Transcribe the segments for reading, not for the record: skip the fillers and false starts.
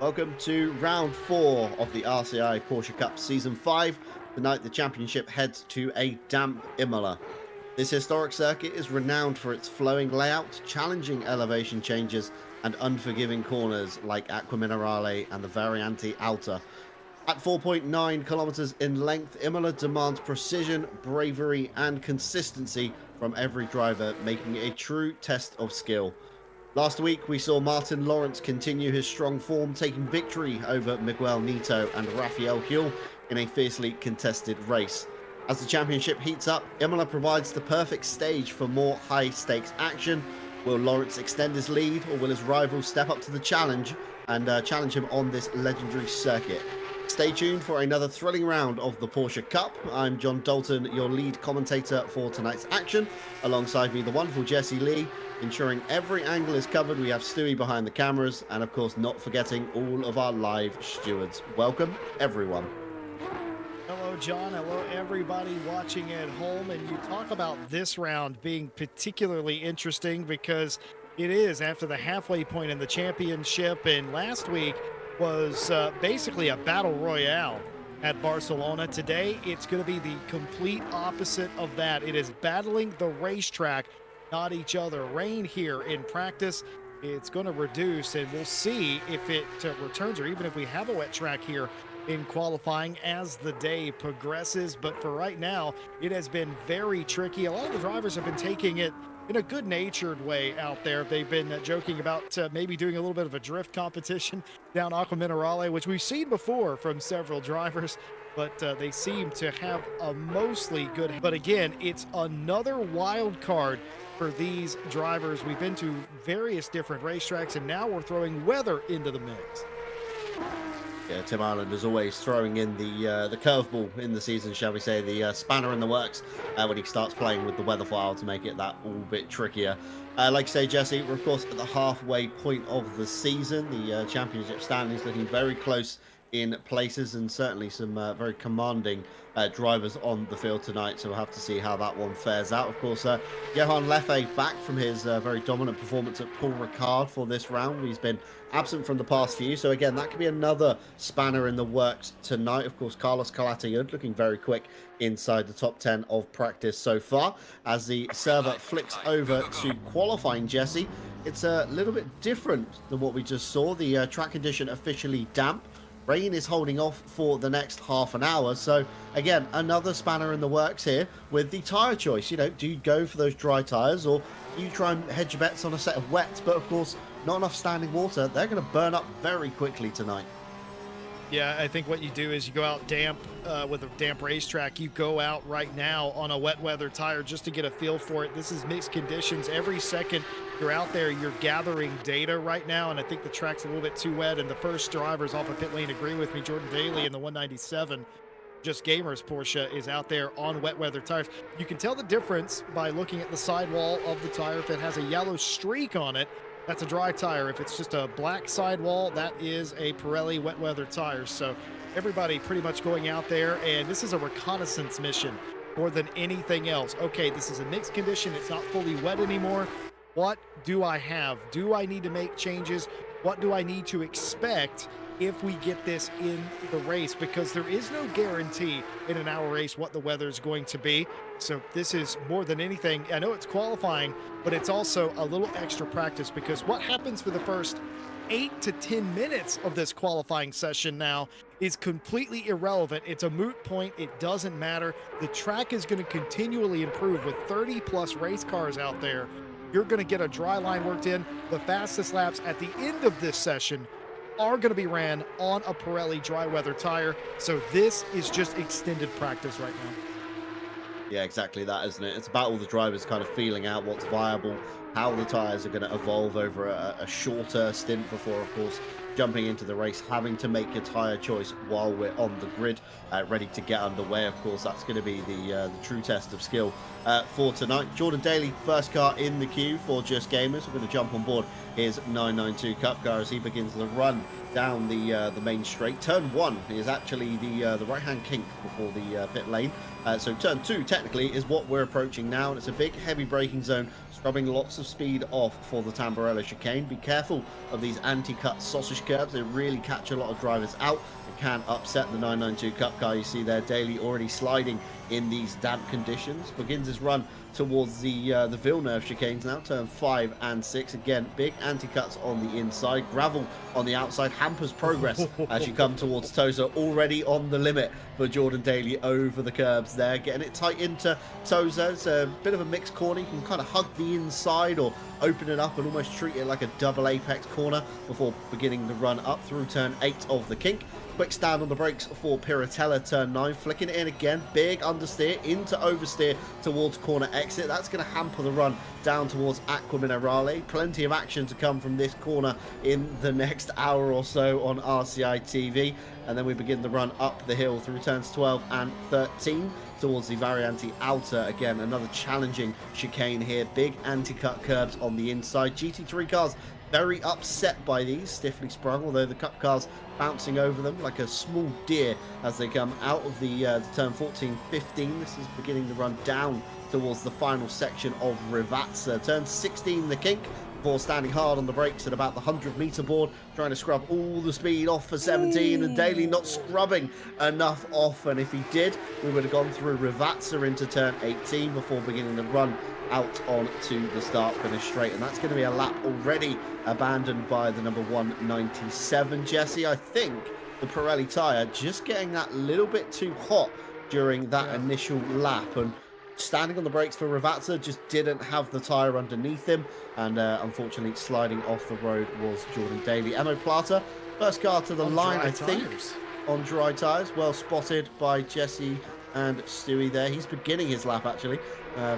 Welcome to round 4 of the RCI Porsche Cup Season 5. Tonight the championship heads to a damp Imola. This historic circuit is renowned for its flowing layout, challenging elevation changes, and unforgiving corners like Acqua Minerale and the Variante Alta. At 4.9 kilometers in length, Imola demands precision, bravery, and consistency from every driver, making it a true test of skill. Last week, we saw Martin Lawrence continue his strong form, taking victory over Miguel Nito and Rafael Huel in a fiercely contested race. As the championship heats up, Imola provides the perfect stage for more high-stakes action. Will Lawrence extend his lead, or will his rival step up to the challenge and challenge him on this legendary circuit? Stay tuned for another thrilling round of the Porsche Cup. I'm John Dalton, your lead commentator for tonight's action. Alongside me, the wonderful Jesse Lee. Ensuring every angle is covered, we have Stewie behind the cameras, and of course not forgetting all of our live stewards. Welcome, everyone. Hello, John. Hello, everybody watching at home. And you talk about this round being particularly interesting because it is after the halfway point in the championship, and last week was basically a battle royale at Barcelona. Today, it's going to be the complete opposite of that. It is battling the racetrack, not each other. Rain here in practice, it's going to reduce, and we'll see if it returns, or even if we have a wet track here in qualifying as the day progresses. But for right now, it has been very tricky. A lot of the drivers have been taking it in a good-natured way out there. They've been joking about maybe doing a little bit of a drift competition down Acqua Minerale, which we've seen before from several drivers, but they seem to have a mostly good. But again, it's another wild card for these drivers. We've been to various different racetracks, and now we're throwing weather into the mix. Yeah, Tim Ireland is always throwing in the curveball in the season, shall we say, the spanner in the works when he starts playing with the weather file to make it that all bit trickier. Like you say, Jesse, we're of course at the halfway point of the season. The championship standings looking very close in places, and certainly some very commanding drivers on the field tonight, so we'll have to see how that one fares out. Of course, Johan Leffe back from his very dominant performance at Paul Ricard for this round. He's been absent from the past few, so again, that could be another spanner in the works tonight. Of course, Carlos Calatayud looking very quick inside the top 10 of practice so far. As the server flicks over to qualifying, Jesse, it's a little bit different than what we just saw. The track condition officially damp. Rain is holding off for the next half an hour. So again, another spanner in the works here with the tyre choice. You know, do you go for those dry tyres, or do you try and hedge your bets on a set of wets? But of course, not enough standing water. They're going to burn up very quickly tonight. Yeah, I think what you do is you go out damp with a damp racetrack. You go out right now on a wet weather tire just to get a feel for it. This is mixed conditions. Every second you're out there, you're gathering data right now, and I think the track's a little bit too wet. And the first drivers off of pit lane agree with me. Jordan Daly in the 197, Just Gamers Porsche, is out there on wet weather tires. You can tell the difference by looking at the sidewall of the tire. If it has a yellow streak on it, that's a dry tire. If it's just a black sidewall, that is a Pirelli wet weather tire. So everybody pretty much going out there, and this is a reconnaissance mission more than anything else. Okay, this is a mixed condition. It's not fully wet anymore. What do I have? Do I need to make changes? What do I need to expect if we get this in the race? Because there is no guarantee in an hour race what the weather is going to be. So this is more than anything, I know it's qualifying, but it's also a little extra practice, because what happens for the first 8 to 10 minutes of this qualifying session now is completely irrelevant. It's a moot point. It doesn't matter. The track is going to continually improve with 30 plus race cars out there. You're going to get a dry line worked in. The fastest laps at the end of this session are going to be ran on a Pirelli dry weather tire. So this is just extended practice right now. Yeah, exactly that, isn't it? It's about all the drivers kind of feeling out what's viable, how the tyres are going to evolve over a shorter stint before, of course, jumping into the race, having to make a tyre choice while we're on the grid, ready to get underway. Of course, that's going to be the true test of skill for tonight. Jordan Daly, first car in the queue for Just Gamers. We're going to jump on board his 992 Cup car as he begins the run down the main straight. Turn 1 is actually the right-hand kink before the pit lane. So turn 2 technically is what we're approaching now, and it's a big heavy braking zone, scrubbing lots of of speed off for the Tamburello chicane. Be careful of these anti-cut sausage curbs. They really catch a lot of drivers out. It can upset the 992 Cup car. You see there, Daly already sliding in these damp conditions. Begins his run towards the Villeneuve chicanes now, turn 5 and 6. Again, big anti-cuts on the inside, gravel on the outside, hampers progress as you come towards Toza. Already on the limit for Jordan Daly over the curbs there, getting it tight into Toza. It's a bit of a mixed corner. You can kind of hug the inside or open it up and almost treat it like a double apex corner before beginning the run up through turn 8 of the kink. Quick stand on the brakes for Piratella, turn 9, flicking it in again, big understeer into oversteer towards corner exit. That's going to hamper the run down towards Acqua Minerale. Plenty of action to come from this corner in the next hour or so on RCI TV. And then we begin the run up the hill through turns 12 and 13 towards the Variante Outer. Again, another challenging chicane here. Big anti-cut curbs on the inside. GT3 cars very upset by these, stiffly sprung, although the Cup cars bouncing over them like a small deer as they come out of the turn 14-15. This is beginning to run down towards the final section of Rivazza. Turn 16, the kink, before standing hard on the brakes at about the 100-meter board, trying to scrub all the speed off for 17, and Daly not scrubbing enough off, and if he did, we would have gone through Rivazza into turn 18 before beginning the run out onto the start-finish straight, and that's going to be a lap already abandoned by the number 197. Jesse, I think the Pirelli tyre just getting that little bit too hot during that initial lap, and standing on the brakes for Rivazza just didn't have the tyre underneath him, and unfortunately sliding off the road was Jordan Daly. Plata, first car to the line, I think, on dry tyres. Well spotted by Jesse and Stewie there. He's beginning his lap, actually.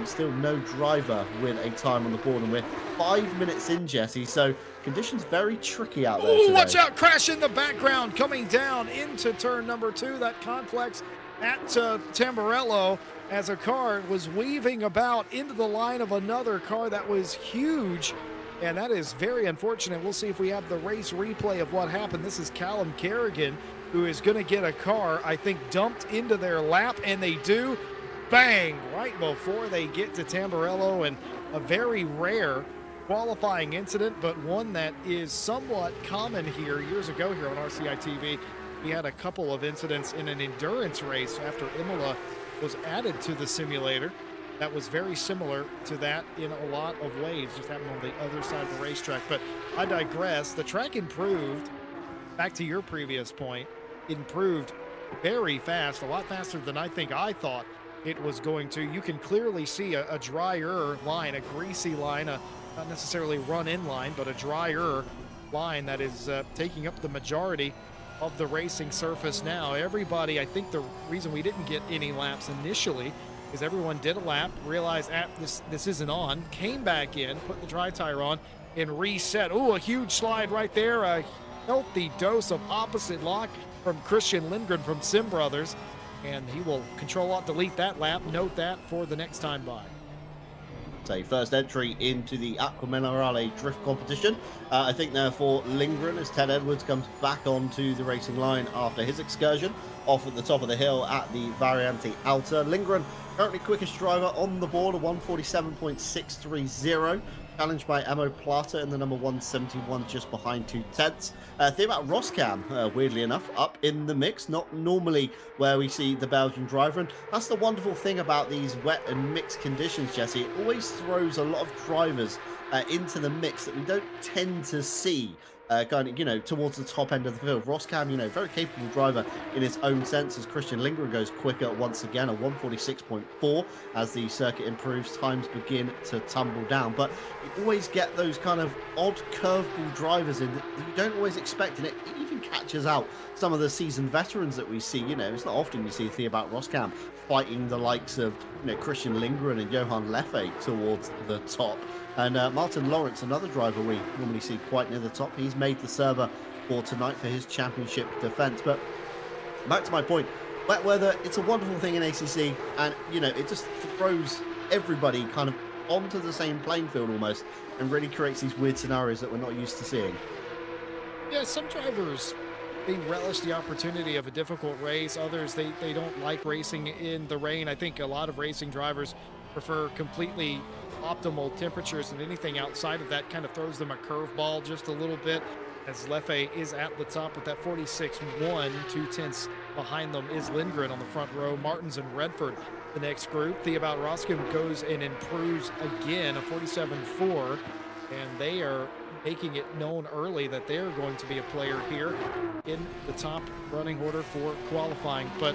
Still no driver with a time on the board, and we're 5 minutes in, Jesse, so conditions very tricky out there today. Watch out, crash in the background coming down into turn number 2, that complex at Tamburello, as a car was weaving about into the line of another car that was huge, and that is very unfortunate. We'll see if we have the race replay of what happened. This is Callum Kerrigan, who is going to get a car, I think, dumped into their lap, and they do. Bang! Right before they get to Tamburello, and a very rare qualifying incident, but one that is somewhat common here. Years ago here on RCI TV, we had a couple of incidents in an endurance race after Imola was added to the simulator. That was very similar to that in a lot of ways, just happened on the other side of the racetrack. But I digress. The track improved, back to your previous point, improved very fast, a lot faster than I think I thought it was going to. You can clearly see a drier line, a greasy line, not necessarily run-in line, but a drier line that is taking up the majority of the racing surface now. Everybody, I think the reason we didn't get any laps initially is everyone did a lap, realized this isn't on, came back in, put the dry tire on, and reset. Oh, a huge slide right there. A healthy dose of opposite lock from Christian Lindgren from Sim Brothers, and he will Control-Alt-Delete that lap. Note that for the next time by. A first entry into the Acqua Minerale drift competition. I think therefore Lindgren, as Ted Edwards comes back onto the racing line after his excursion off at the top of the hill at the Variante Outer. Lindgren currently quickest driver on the board, a 147.630. Challenged by Plata in the number 171, just behind 2 tenths. Think about Roskam, weirdly enough, up in the mix. Not normally where we see the Belgian driver. And that's the wonderful thing about these wet and mixed conditions, Jesse. It always throws a lot of drivers into the mix that we don't tend to see kind of, towards the top end of the field. Roskam, very capable driver in his own sense, as Christian Lindgren goes quicker once again, a 146.4 as the circuit improves, times begin to tumble down. But you always get those kind of odd curveball drivers in that you don't always expect, and it even catches out some of the seasoned veterans that we see. It's not often you see a thing about Roskam fighting the likes of Christian Lindgren and Johan Leffe towards the top. And Martin Lawrence, another driver we normally see quite near the top, he's made the server for tonight for his championship defense. But back to my point, wet weather, it's a wonderful thing in ACC, and it just throws everybody kind of onto the same playing field almost, and really creates these weird scenarios that we're not used to seeing. Yeah, some drivers, they relish the opportunity of a difficult race. Others, they don't like racing in the rain. I think a lot of racing drivers prefer completely optimal temperatures, and anything outside of that kind of throws them a curveball just a little bit, as Leffe is at the top with that 46.1. 2/10 behind them is Lindgren on the front row. Martins and Redford the next group. Theobald Roscom goes and improves again, a 47.4, and they are making it known early that they're going to be a player here in the top running order for qualifying. But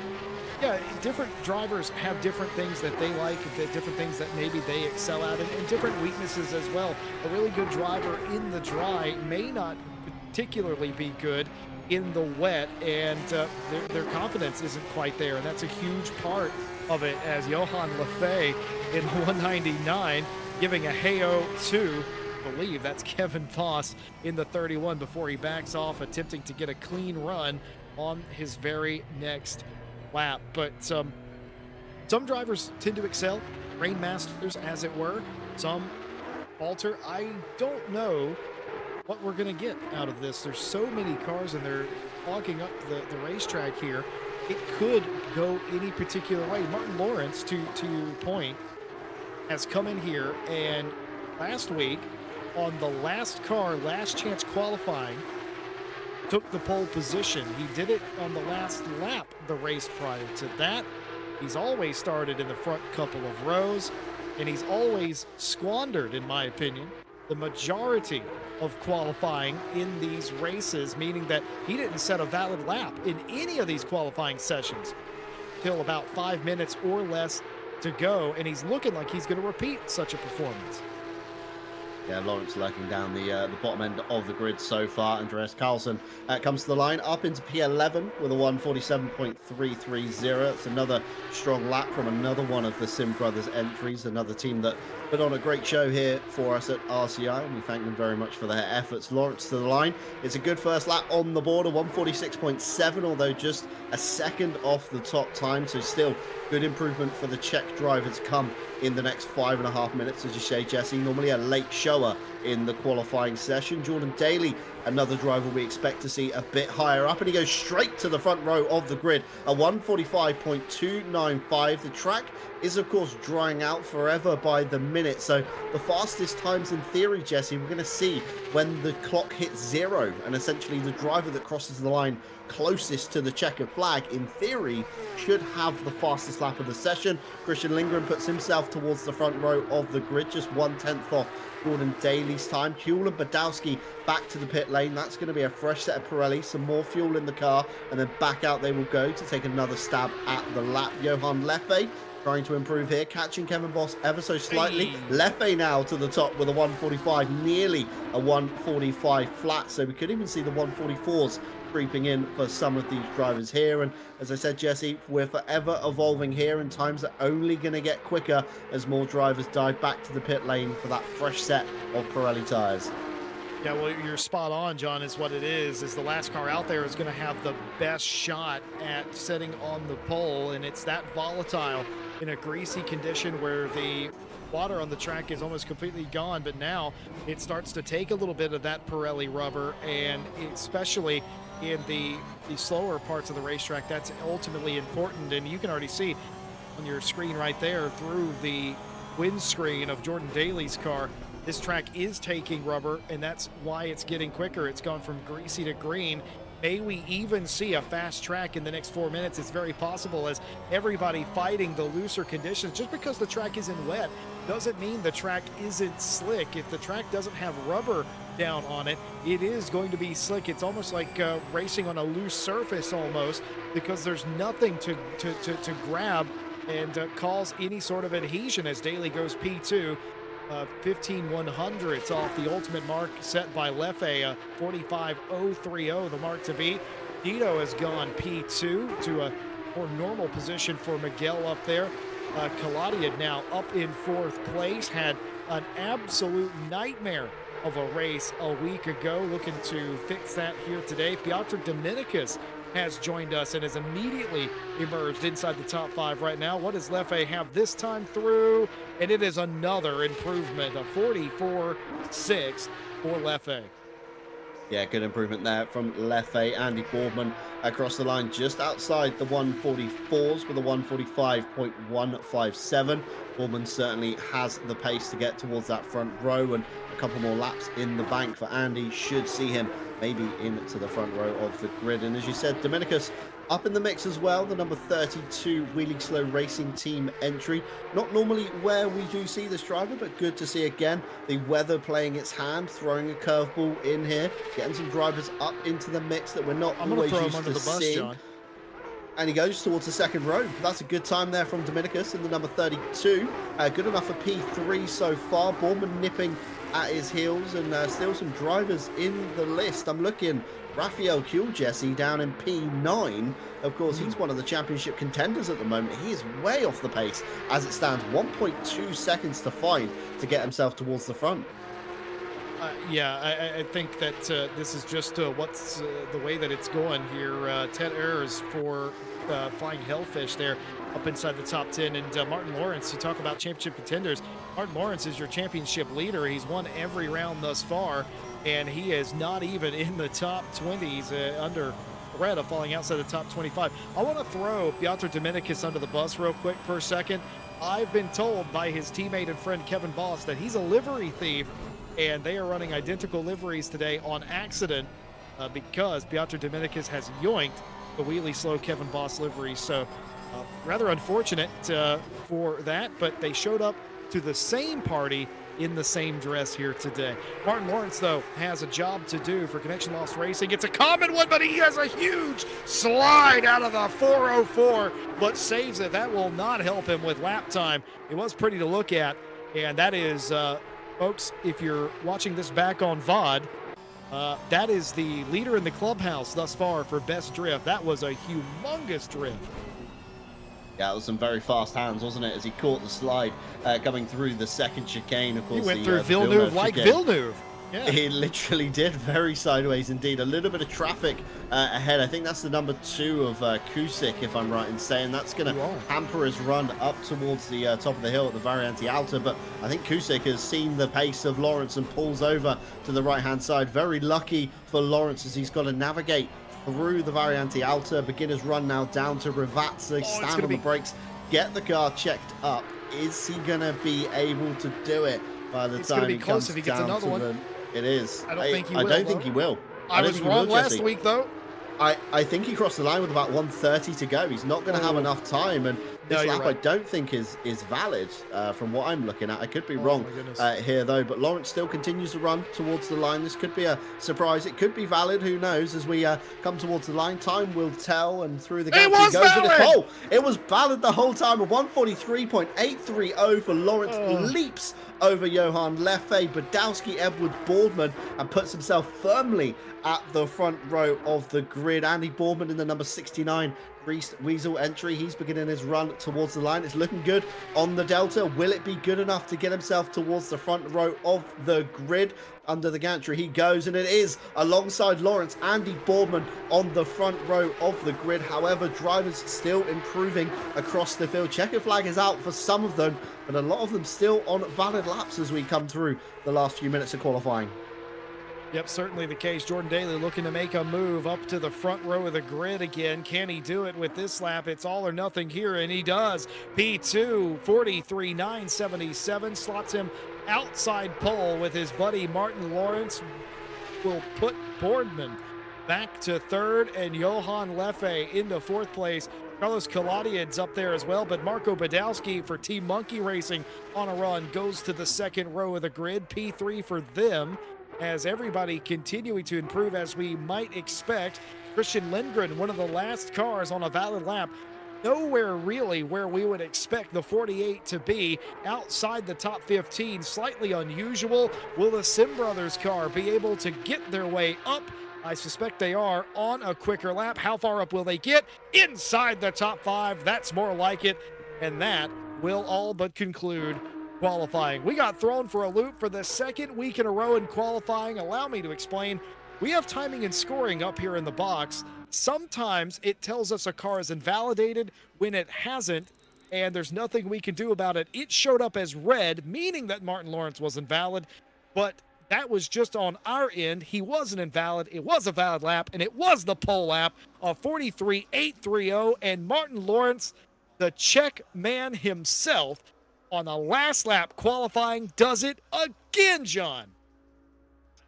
yeah, different drivers have different things that they like, different things that maybe they excel at, and different weaknesses as well. A really good driver in the dry may not particularly be good in the wet, and their confidence isn't quite there, and that's a huge part of it, as Johan Leffe in 199 giving a hey-oh to, I believe that's Kevin Voss in the 31 before he backs off, attempting to get a clean run on his very next lap. But some drivers tend to excel, rainmasters as it were. Some falter. I don't know what we're going to get out of this. There's so many cars and they're clogging up the racetrack here. It could go any particular way. Martin Lawrence, to your point, has come in here and last week on the last car, last chance qualifying, took the pole position. He did it on the last lap the race prior to that. He's always started in the front couple of rows, and he's always squandered, in my opinion, the majority of qualifying in these races, meaning that he didn't set a valid lap in any of these qualifying sessions till about 5 minutes or less to go, and he's looking like he's going to repeat such a performance. Yeah, Lawrence lurking down the bottom end of the grid so far. Andreas Carlson comes to the line up into P11 with a 1:47.330. It's another strong lap from another one of the Sim Brothers entries, another team that put on a great show here for us at RCI, and we thank them very much for their efforts. Lawrence to the line. It's a good first lap on the border, 1:46.7, although just a second off the top time, so still good improvement for the Czech driver to come in the next 5.5 minutes, as you say, Jesse. Normally a late shower in the qualifying session. Jordan Daly, another driver we expect to see a bit higher up, and he goes straight to the front row of the grid, a 1:45.295. The track is, of course, drying out forever by the minute, so the fastest times in theory, Jesse, we're going to see when the clock hits zero, and essentially the driver that crosses the line closest to the checkered flag, in theory, should have the fastest lap of the session. Christian Lindgren puts himself towards the front row of the grid, just 1/10 off Jordan Daly's time. Huell and Badowski back to the pit lane. That's going to be a fresh set of Pirelli, some more fuel in the car, and then back out they will go to take another stab at the lap. Johan Leffe trying to improve here, catching Kevin Voss ever so slightly. Hey. Leffe now to the top with a 1:45, nearly a 1:45 flat, so we could even see the 1:44s creeping in for some of these drivers here. And as I said, Jesse, we're forever evolving here, and times are only going to get quicker as more drivers dive back to the pit lane for that fresh set of Pirelli tires. Yeah, well, you're spot on, John, is what it is the last car out there is going to have the best shot at setting on the pole, and it's that volatile in a greasy condition where the water on the track is almost completely gone, but now it starts to take a little bit of that Pirelli rubber, and especially in the slower parts of the racetrack, that's ultimately important. And you can already see on your screen right there through the windscreen of Jordan Daly's car, this track is taking rubber, and that's why it's getting quicker. It's gone from greasy to green. May we even see a fast track in the next 4 minutes? It's very possible, as everybody fighting the looser conditions. Just because the track isn't wet doesn't mean the track isn't slick. If the track doesn't have rubber down on it, it is going to be slick. It's almost like racing on a loose surface almost, because there's nothing to grab and cause any sort of adhesion, as Daly goes P2. 15/100ths off the ultimate mark set by Leffe, 45.030, the mark to beat. Dito has gone P2 to a more normal position for Miguel up there. Kaladiad now up in 4th place, had an absolute nightmare of a race a week ago, looking to fix that here today. Piotr Dominicus has joined us and has immediately emerged inside the top 5 right now. What does Leffe have this time through? And it is another improvement, a 44.6 for Leffe. Yeah, good improvement there from Leffe. Andy Boardman across the line just outside the 144s with a 145.157. Boardman certainly has the pace to get towards that front row, and a couple more laps in the bank for Andy should see him maybe into the front row of the grid. And as you said, Dominicus up in the mix as well, the number 32 Wheelie Slow Racing Team entry. Not normally where we do see this driver, but good to see again the weather playing its hand, throwing a curveball in here, getting some drivers up into the mix that we're not always used to seeing. John. And he goes towards the second row. That's a good time there from Dominicus in the number 32. Good enough for P3 so far. Bournemouth nipping at his heels, and still some drivers in the list. I'm looking Raphael Kuljesi down in P9. Of course, he's one of the championship contenders at the moment. He is way off the pace as it stands. 1.2 seconds to find to get himself towards the front. Yeah, I think that this is just what's the way that it's going here. 10 errors for Flying Hellfish there up inside the top 10. And Martin Lawrence, you talk about championship contenders. Martin Lawrence is your championship leader. He's won every round thus far, and he is not even in the top 20s under threat of falling outside the top 25. I want to throw Piotr Dominicus under the bus real quick for a second. I've been told by his teammate and friend Kevin Boss that he's a livery thief, and they are running identical liveries today on accident because Piotr Dominicus has yoinked the Wheelie Slow Kevin Boss livery. So rather unfortunate for that, but they showed up to the same party in the same dress here today. Martin Lawrence, though, has a job to do for Connection Lost Racing. It's a common one, but he has a huge slide out of the 404, but saves it. That will not help him with lap time. It was pretty to look at, and that is... folks, if you're watching this back on VOD, that is the leader in the clubhouse thus far for best drift. That was a humongous drift. Yeah, it was some very fast hands, wasn't it, as he caught the slide coming through the second chicane. Of course, he went through Villeneuve like chicane. Villeneuve. Yeah. He literally did, very sideways indeed. A little bit of traffic ahead. I think that's the number 2 of Kusik, if I'm right in saying. That's going to hamper his run up towards the top of the hill at the Variante Alta. But I think Kusik has seen the pace of Lawrence and pulls over to the right-hand side. Very lucky for Lawrence as he's got to navigate through the Variante Alta. Beginner's run now down to Ravazza. Stand on the brakes, get the car checked up. Is he going to be able to do it by the time he comes if he gets down another to one. the... It is. I don't think he will. I don't think he will. I was wrong last week, though. I think he crossed the line with about 1:30 to go. He's not going to have enough time, and this lap I don't think is valid from what I'm looking at. I could be wrong here though, but Lawrence still continues to run towards the line. This could be a surprise. It could be valid. Who knows? As we come towards the line, time will tell. And through the gap he goes. Oh, it was valid the whole time. A 143.830 for Lawrence leaps over Johan Leffe, Badowski, Edwards, Boardman, and puts himself firmly at the front row of the grid. Andy Boardman in the number 69 Weasel entry. He's beginning his run towards the line. It's looking good on the Delta. Will it be good enough to get himself towards the front row of the grid? Under the gantry he goes, and it is alongside Lawrence. Andy Boardman on the front row of the grid. However, drivers still improving across the field. Checker flag is out for some of them, but a lot of them still on valid laps as we come through the last few minutes of qualifying. Yep, certainly the case. Jordan Daly looking to make a move up to the front row of the grid again. Can he do it with this lap? It's all or nothing here, and he does. P2, 43.977, slots him outside pole with his buddy Martin Lawrence. Will put Boardman back to third, and Johan Leffe into fourth place. Carlos Kaladiad's up there as well, but Marco Badowski for Team Monkey Racing on a run goes to the second row of the grid. P3 for them, as everybody continuing to improve as we might expect. Christian Lindgren, one of the last cars on a valid lap, nowhere really where we would expect the 48 to be, outside the top 15. Slightly unusual. Will the Sim Brothers car be able to get their way up? I suspect they are on a quicker lap. How far up will they get? Inside the top 5. That's more like it. And that will all but conclude qualifying. We got thrown for a loop for the second week in a row in qualifying. Allow me to explain. We have timing and scoring up here in the box. Sometimes it tells us a car is invalidated when it hasn't, and there's nothing we can do about it. It showed up as red, meaning that Martin Lawrence was invalid, but that was just on our end. He wasn't invalid. It was a valid lap, and it was the pole lap of 43.830. And Martin Lawrence, the Czech man himself, on the last lap qualifying, does it again, John.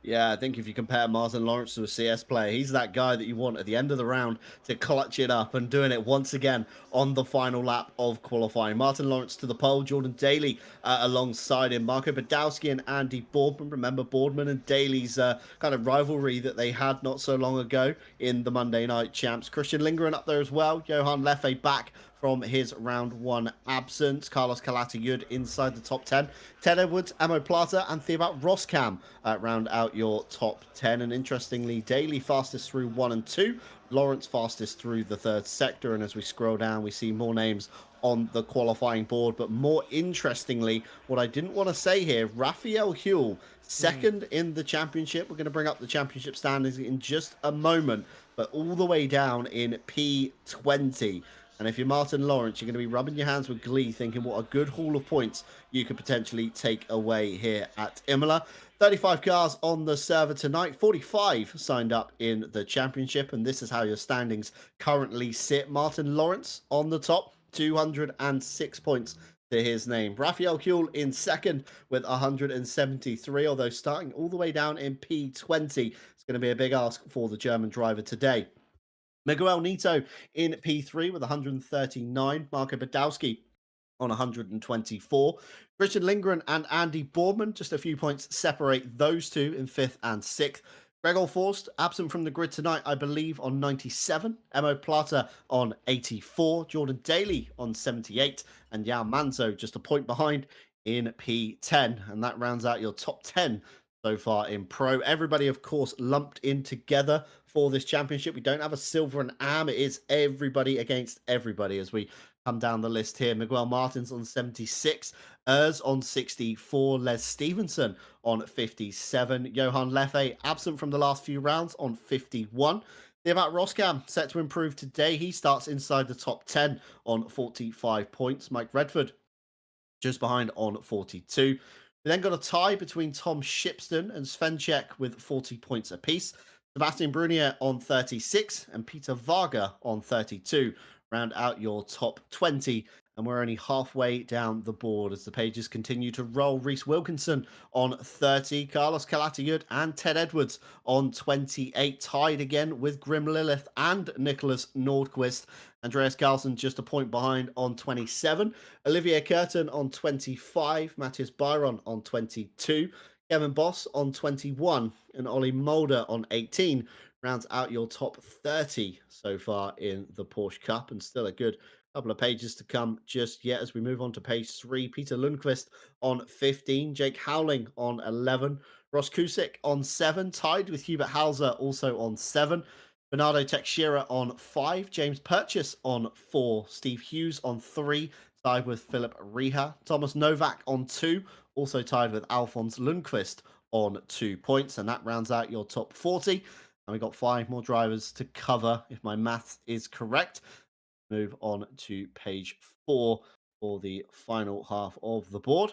Yeah, I think if you compare Martin Lawrence to a CS player, he's that guy that you want at the end of the round to clutch it up, and doing it once again on the final lap of qualifying. Martin Lawrence to the pole, Jordan Daly alongside him, Marco Badowski and Andy Boardman. Remember Boardman and Daly's kind of rivalry that they had not so long ago in the Monday Night Champs. Christian Lindgren up there as well, Johan Leffe back from his round 1 absence. Carlos Calatayud inside the top 10. Ted Edwards, Amo Plata, and Theobald Roskam round out your top 10. And interestingly, Daly fastest through 1 and 2. Lawrence fastest through the 3rd sector. And as we scroll down, we see more names on the qualifying board. But more interestingly, what I didn't want to say here, Raphael Huell, second in the championship. We're going to bring up the championship standings in just a moment, but all the way down in P20. And if you're Martin Lawrence, you're going to be rubbing your hands with glee, thinking what a good haul of points you could potentially take away here at Imola. 35 cars on the server tonight, 45 signed up in the championship, and this is how your standings currently sit. Martin Lawrence on the top, 206 points to his name. Raphael Huell in second with 173, although starting all the way down in P20, it's going to be a big ask for the German driver today. Miguel Nito in P3 with 139. Marco Badowski on 124. Christian Lindgren and Andy Boardman, just a few points separate those two in 5th and 6th. Gregor Forst, absent from the grid tonight, I believe, on 97. Emo Plata on 84. Jordan Daly on 78. And Yao Manzo just a point behind in P10. And that rounds out your top 10 so far in Pro. Everybody, of course, lumped in together for this championship. We don't have a silver and am. It is everybody against everybody as we come down the list here. Miguel Martins on 76, Urs on 64, Les Stevenson on 57, Johan Leffe absent from the last few rounds on 51. Theobald Roskam set to improve today. He starts inside the top 10 on 45 points. Mike Redford just behind on 42. We then got a tie between Tom Shipston and Svenchek with 40 points apiece. Sebastian Brunier on 36 and Peter Varga on 32. Round out your top 20. And we're only halfway down the board as the pages continue to roll. Reese Wilkinson on 30. Carlos Calatayud and Ted Edwards on 28. Tied again with Grim Lilith and Nicholas Nordquist. Andreas Carlson just a point behind on 27. Olivier Curtin on 25. Matthias Byron on 22. Kevin Boss on 21. And Ollie Mulder on 18. Rounds out your top 30 so far in the Porsche Cup. And still a good couple of pages to come just yet as we move on to page 3. Peter Lundqvist on 15. Jake Howling on 11. Ross Kusick on 7. Tied with Hubert Hauser also on 7. Bernardo Teixeira on 5. James Purchase on 4. Steve Hughes on 3. Tied with Philip Reha. Thomas Novak on 2. Also tied with Alphonse Lundqvist on 2 points. And that rounds out your top 40. And we've got 5 more drivers to cover if my math is correct. Move on to page 4 for the final half of the board.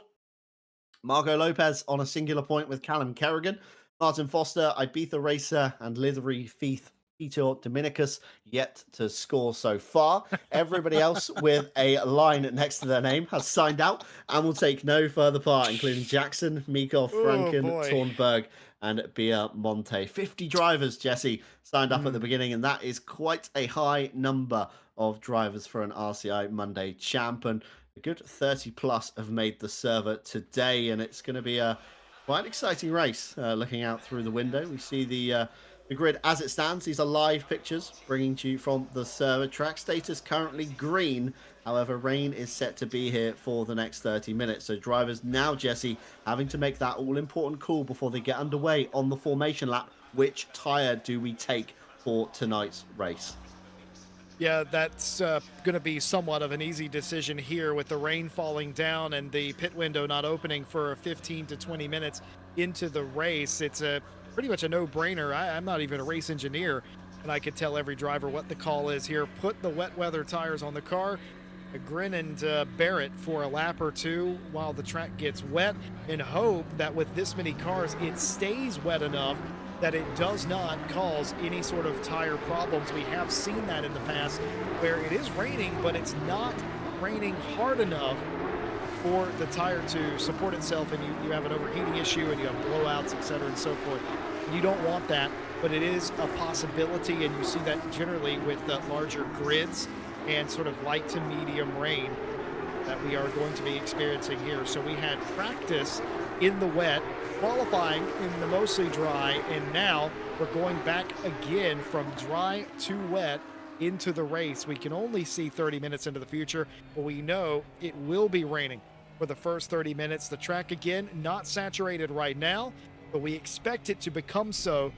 Margot Lopez on a singular point with Callum Kerrigan. Martin Foster, Ibiza Racer, and Lithery Feith Peter Dominicus yet to score so far. Everybody else with a line next to their name has signed out and will take no further part, including Jackson, Mikov, Franken, Thornberg, and Bia Monte. 50 drivers, Jesse, signed up at the beginning, and that is quite a high number of drivers for an RCI Monday champ. And a good 30 plus have made the server today, and it's going to be a quite exciting race. Looking out through the window, we see the grid as it stands. These are live pictures bringing to you from the server. Track status currently green. However, rain is set to be here for the next 30 minutes. So drivers now, Jesse, having to make that all-important call before they get underway on the formation lap. Which tyre do we take for tonight's race? Yeah, that's going to be somewhat of an easy decision here with the rain falling down and the pit window not opening for 15 to 20 minutes into the race. It's pretty much a no-brainer. I'm not even a race engineer, and I could tell every driver what the call is here. Put the wet weather tires on the car, grin and bear it for a lap or two while the track gets wet, and hope that with this many cars it stays wet enough that it does not cause any sort of tire problems. We have seen that in the past where it is raining, but it's not raining hard enough for the tire to support itself, and you have an overheating issue and you have blowouts, etc., and so forth. You don't want that, but it is a possibility, and you see that generally with larger grids and sort of light to medium rain that we are going to be experiencing here. So we had practice in the wet, qualifying in the mostly dry, and now we're going back again from dry to wet into the race. We can only see 30 minutes into the future, but we know it will be raining for the first 30 minutes. The track, again, not saturated right now, but we expect it to become so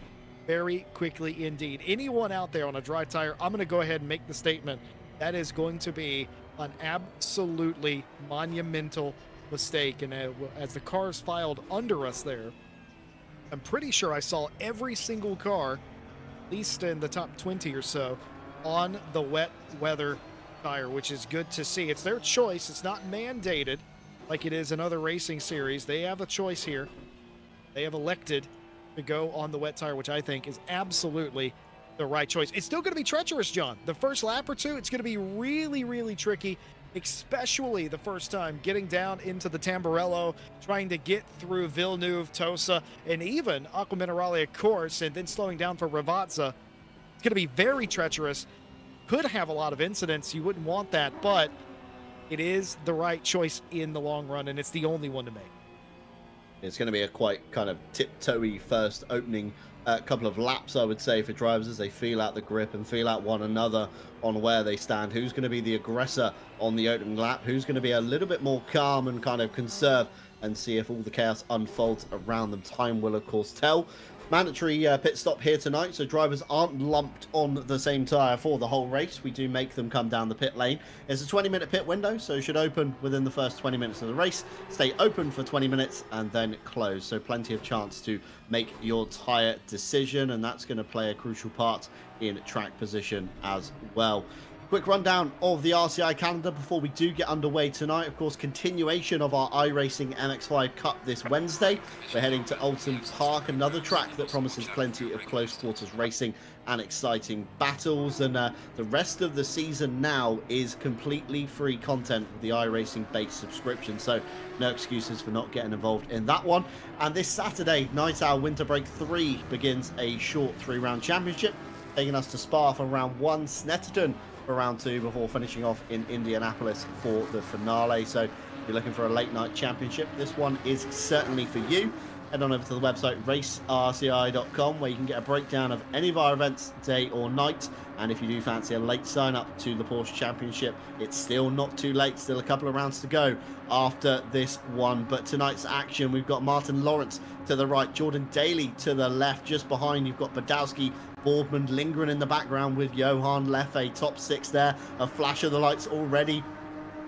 very quickly indeed. Anyone out there on a dry tire, I'm going to go ahead and make the statement, that is going to be an absolutely monumental mistake. And as the cars filed under us there, I'm pretty sure I saw every single car, at least in the top 20 or so, on the wet weather tire, which is good to see. It's their choice. It's not mandated like it is in other racing series. They have a choice here. They have elected to go on the wet tire, which I think is absolutely the right choice. It's still going to be treacherous, John. The first lap or two, it's going to be really, really tricky, especially the first time getting down into the Tamburello, trying to get through Villeneuve, Tosa, and even Acqua Minerale, of course, and then slowing down for Ravazza. It's going to be very treacherous. Could have a lot of incidents. You wouldn't want that, but it is the right choice in the long run, and it's the only one to make. It's going to be a quite kind of tiptoey first opening couple of laps, I would say, for drivers as they feel out the grip and feel out one another on where they stand. Who's going to be the aggressor on the opening lap? Who's going to be a little bit more calm and kind of conserve and see if all the chaos unfolds around them? Time will, of course, tell. Mandatory pit stop here tonight, so drivers aren't lumped on the same tyre for the whole race. We do make them come down the pit lane. It's a 20-minute pit window, so it should open within the first 20 minutes of the race, stay open for 20 minutes, and then close. So plenty of chance to make your tyre decision, and that's going to play a crucial part in track position as well. Quick rundown of the RCI calendar before we do get underway tonight. Of course, continuation of our iRacing MX-5 Cup this Wednesday. We're heading to Oulton Park, another track that promises plenty of close quarters racing and exciting battles. And the rest of the season now is completely free content with the iRacing base subscription. So no excuses for not getting involved in that one. And this Saturday, Night Owl Winter Break 3 begins a short 3-round championship, taking us to Spa for round 1, Snetterton for round 2, before finishing off in Indianapolis for the finale. So if you're looking for a late night championship, this one is certainly for you. Head on over to the website racerci.com, where you can get a breakdown of any of our events, day or night. And if you do fancy a late sign up to the Porsche Championship, it's still not too late. Still a couple of rounds to go after this one. But tonight's action, we've got Martin Lawrence to the right, Jordan Daly to the left. Just behind, you've got Badowski, Boardman lingering in the background with Johan Leffe. Top 6 there. A flash of the lights already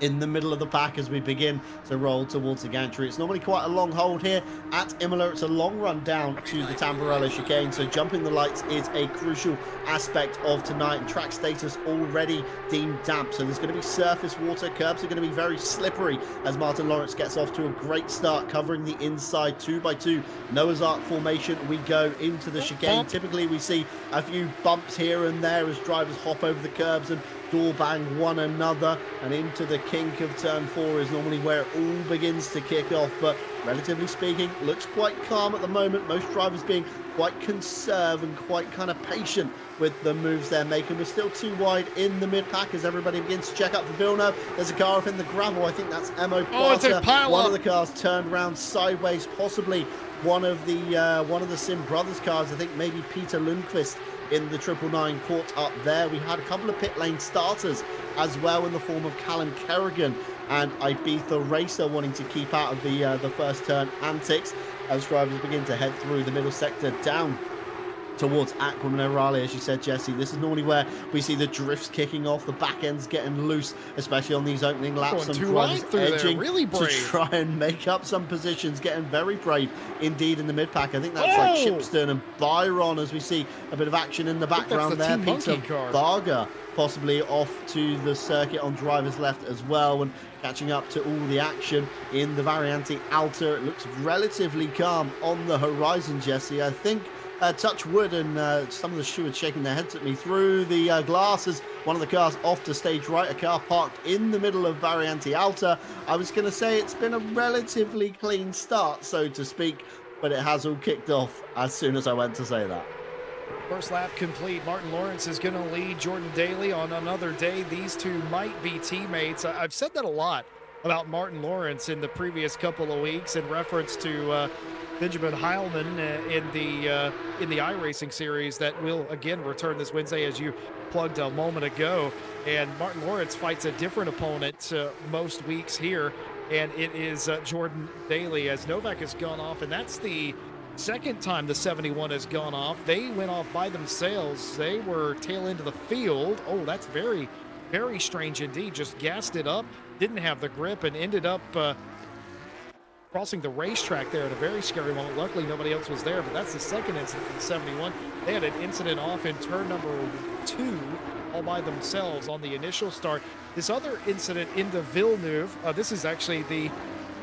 in the middle of the pack as we begin to roll towards the gantry. It's normally quite a long hold here at Imola. It's a long run down to the Tamburello chicane, so jumping the lights is a crucial aspect of tonight. And track status already deemed damp, so there's going to be surface water. Curbs are going to be very slippery as Martin Lawrence gets off to a great start, covering the inside 2x2 Noah's Ark formation. We go into the chicane. Typically we see a few bumps here and there as drivers hop over the curbs and door bang one another, and into the kink of turn 4 is normally where it all begins to kick off. But relatively speaking, looks quite calm at the moment. Most drivers being quite conserved and quite kind of patient with the moves they're making. We're still too wide in the mid-pack as everybody begins to check up for Villeneuve. There's a car off in the gravel. I think that's Emo Plata. One of the cars turned around sideways, possibly one of the Sim Brothers cars. I think maybe Peter Lundqvist in the 999 caught up there. We had a couple of pit lane starters as well in the form of Callum Kerrigan and Ibiza Racer wanting to keep out of the first turn antics as drivers begin to head through the middle sector down towards Aquamarale, as you said, Jesse. This is normally where we see the drifts kicking off, the back ends getting loose, especially on these opening laps. Going Some too wide drivers through there, edging really to brave. try and make up some positions, getting very brave indeed in the mid-pack. I think that's like Chipstone and Byron, as we see a bit of action in the background there. Peter Varga possibly off to the circuit on driver's left as well, and catching up to all the action in the Variante Alta. It looks relatively calm on the horizon, Jesse. I think touch wood, and some of the stewards shaking their heads at me through the glasses. One of the cars off to stage right, a car parked in the middle of Variante Alta. I was going to say it's been a relatively clean start, so to speak, but it has all kicked off as soon as I went to say that. First lap complete. Martin Lawrence is going to lead Jordan Daly on another day. These two might be teammates. I've said that a lot about Martin Lawrence in the previous couple of weeks in reference to Benjamin Heilman in the iRacing series that will again return this Wednesday, as you plugged a moment ago. And Martin Lawrence fights a different opponent most weeks here, and it is Jordan Daly, as Novak has gone off, and that's the second time the 71 has gone off. They went off by themselves. They were tail end of the field. Oh, that's very, very strange indeed. Just gassed it up, didn't have the grip, and ended up crossing the racetrack there at a very scary moment. Luckily, nobody else was there, but that's the second incident in 71. They had an incident off in turn number 2 all by themselves on the initial start. This other incident in the Villeneuve, this is actually the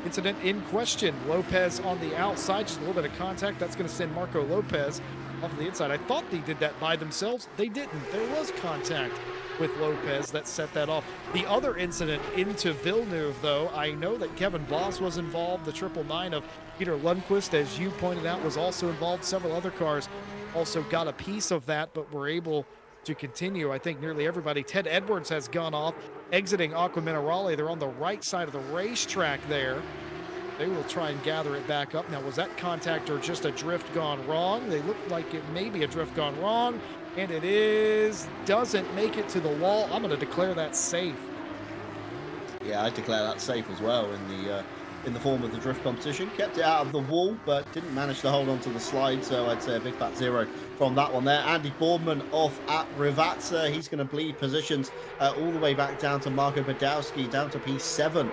incident in question. Lopez on the outside, just a little bit of contact. That's going to send Marco Lopez off of the inside. I thought they did that by themselves. They didn't. There was contact with Lopez that set that off. The other incident into Villeneuve, though, I know that Kevin Boss was involved. The 999 of Peter Lundqvist, as you pointed out, was also involved. Several other cars also got a piece of that, but were able to continue. I think nearly everybody. Ted Edwards has gone off, exiting Aqua Minerale. They're on the right side of the racetrack there. They will try and gather it back up. Now, was that contact or just a drift gone wrong? They look like it may be a drift gone wrong, and it is. Doesn't make it to the wall. I'm going to declare that safe. Yeah, I declare that safe as well in the form of the drift competition. Kept it out of the wall, but didn't manage to hold on to the slide, so I'd say a big fat 0 from that one there. Andy Boardman off at Rivazza. He's going to bleed positions all the way back down to Marco Badowski, down to P7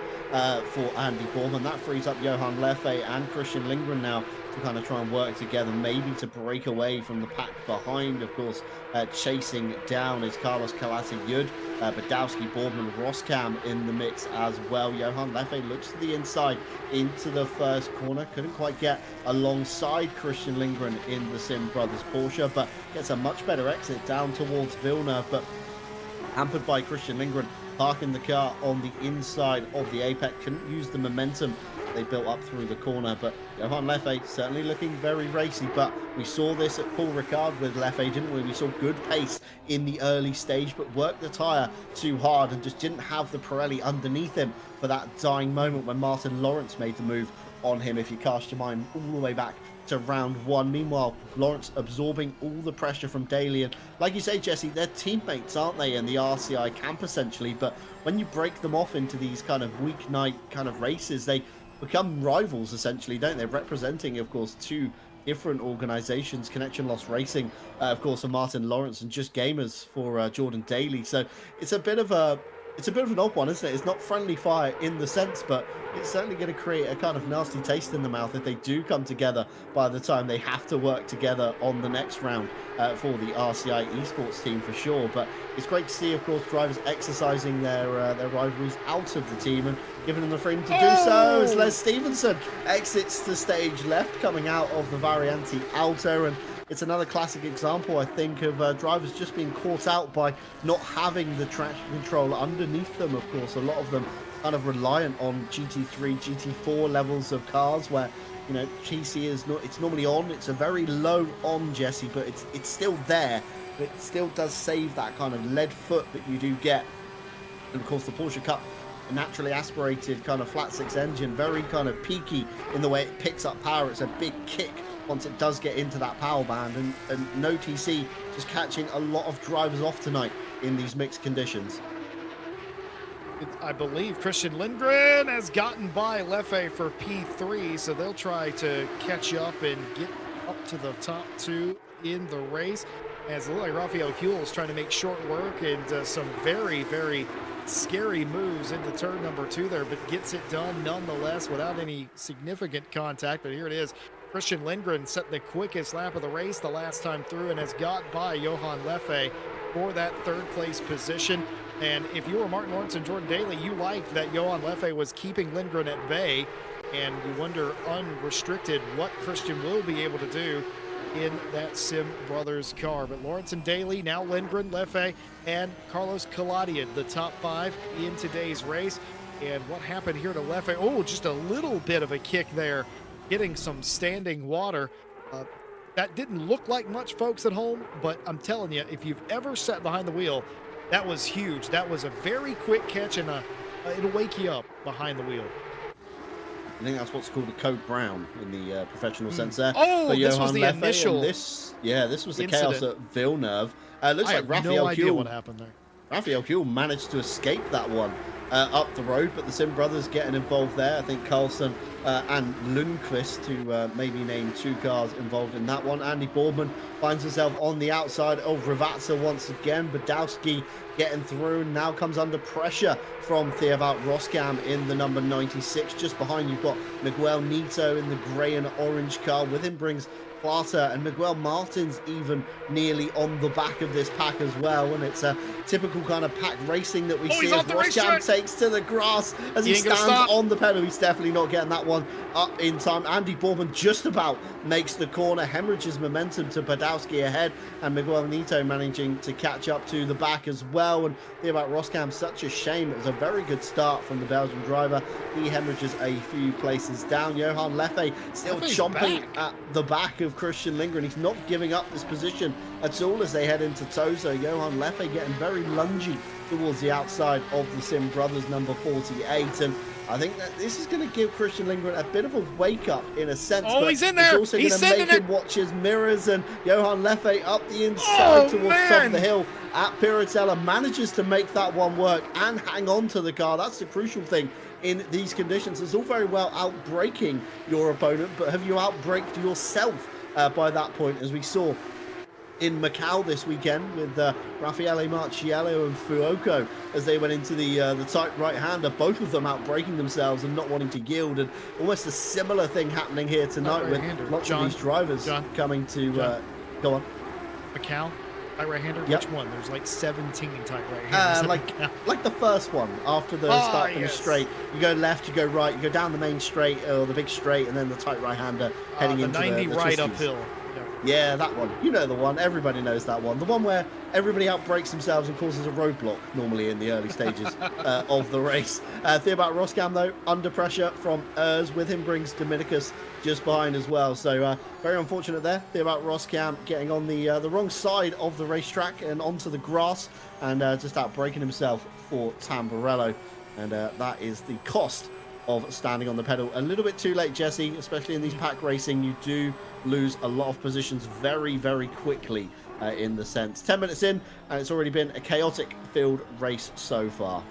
for Andy Boardman. That frees up Johan Leffe and Christian Lindgren now to kind of try and work together, maybe to break away from the pack behind. Of course, chasing down is Carlos Calata-Yud, Badowski, Boardman, Roskam in the mix as well. Johan Leffe looks to the inside into the first corner. Couldn't quite get alongside Christian Lindgren in the Sim Brothers Porsche, but gets a much better exit down towards Villeneuve, but hampered by Christian Lindgren parking the car on the inside of the apex. Couldn't use the momentum they built up through the corner, but Johan Leffe certainly looking very racy. But we saw this at Paul Ricard with Leffe, didn't we? We saw good pace in the early stage, but worked the tyre too hard and just didn't have the Pirelli underneath him for that dying moment when Martin Lawrence made the move on him, if you cast your mind all the way back to round 1. Meanwhile, Lawrence absorbing all the pressure from Daly, and like you say, Jesse, they're teammates, aren't they, in the RCI camp essentially, but when you break them off into these kind of weeknight kind of races, they become rivals essentially, don't they? Representing, of course, two different organizations, Connection Lost Racing, of course, for Martin Lawrence, and Just Gamers for Jordan Daly. So it's a bit of an odd one, isn't it? It's not friendly fire in the sense, but it's certainly going to create a kind of nasty taste in the mouth if they do come together by the time they have to work together on the next round for the RCI esports team for sure. But it's great to see, of course, drivers exercising their rivalries out of the team and giving them the freedom to do so as Les Stevenson exits the stage left, coming out of the Variante Alta. And it's another classic example, I think, of drivers just being caught out by not having the traction control underneath them. Of course, a lot of them kind of reliant on GT3, GT4 levels of cars where, you know, GC is not, it's normally on, it's a very low on, Jesse, but it's still there, but it still does save that kind of lead foot that you do get. And of course, the Porsche Cup, a naturally aspirated kind of flat six engine, very kind of peaky in the way it picks up power. It's a big kick once it does get into that power band, and no TC just catching a lot of drivers off tonight in these mixed conditions. I believe Christian Lindgren has gotten by Leffe for P3, so they'll try to catch up and get up to the top 2 in the race. As it looked like Raphael Huell is trying to make short work and some very, very scary moves into turn number 2 there, but gets it done nonetheless without any significant contact. But here it is. Christian Lindgren set the quickest lap of the race the last time through and has got by Johan Leffe for that 3rd place position. And if you were Martin Lawrence and Jordan Daly, you liked that Johan Leffe was keeping Lindgren at bay, and you wonder unrestricted what Christian will be able to do in that Sim Brothers car. But Lawrence and Daly, now Lindgren, Leffe, and Carlos Caladian, the top 5 in today's race. And what happened here to Leffe? Oh, just a little bit of a kick there, getting some standing water. That didn't look like much, folks at home, but I'm telling you, if you've ever sat behind the wheel, that was huge. That was a very quick catch, and it'll wake you up behind the wheel. I think that's what's called a code brown in the professional sense there. Oh, but this was the Leffe, initial. This was the incident. chaos at Villeneuve. Looks I like have Raphael no idea Huell. what happened there. Raphael Huell managed to escape that one up the road, but the Sim Brothers getting involved there. I think Carlson and Lundqvist, to maybe name 2 cars involved in that one. Andy Boardman finds himself on the outside of Ravazza once again. Badowski getting through, now comes under pressure from Theobald Roskam in the number 96. Just behind, you've got Miguel Nito in the grey and orange car. With him brings Plata, and Miguel Martins even nearly on the back of this pack as well. And it's a typical kind of pack racing that we see as Roskam takes to the grass as he stands on the pedal. He's definitely not getting that one up in time. Andy Boardman just about makes the corner, hemorrhages momentum to Badowski ahead, and Miguel Nito managing to catch up to the back as well. And about Roskam, such a shame. It was a very good start from the Belgian driver. He hemorrhages a few places down. Johan Leffe still chomping at the back of Christian Lindgren. He's not giving up this position at all as they head into Tozo. Johan Leffe getting very lungy towards the outside of the Sim Brothers number 48, and I think that this is going to give Christian Lindgren a bit of a wake up in a sense. Oh, but he's in there. It's also going to make him watch his mirrors, and Johan Leffe up the inside towards the top of the hill at Piratella manages to make that one work and hang on to the car. That's the crucial thing in these conditions. It's all very well outbraking your opponent, but have you outbraked yourself by that point, as we saw in Macau this weekend with Raffaele Marciello and Fuoco as they went into the tight right-hander, both of them outbraking themselves and not wanting to yield. And almost a similar thing happening here tonight with lots of these drivers coming to go on. Macau, tight right-hander. Yep. Which one? There's like 17 tight right-handers. Like the first one after the start finish straight. You go left, you go right, you go down the main straight or the big straight, and then the tight right-hander heading into the 90 right twisties. uphill. Yeah, that one. You know the one. Everybody knows that one. The one where everybody outbreaks themselves and causes a roadblock, normally in the early stages of the race. Theobald Roskam, though, under pressure from Urs. With him brings Dominicus just behind as well. So very unfortunate there. Theobald Roskam getting on the wrong side of the racetrack and onto the grass, and just outbreaking himself for Tamburello. And that is the cost of standing on the pedal a little bit too late, Jesse. Especially in these pack racing, you do lose a lot of positions very, very quickly in the sense. 10 minutes in, and it's already been a chaotic field race so far.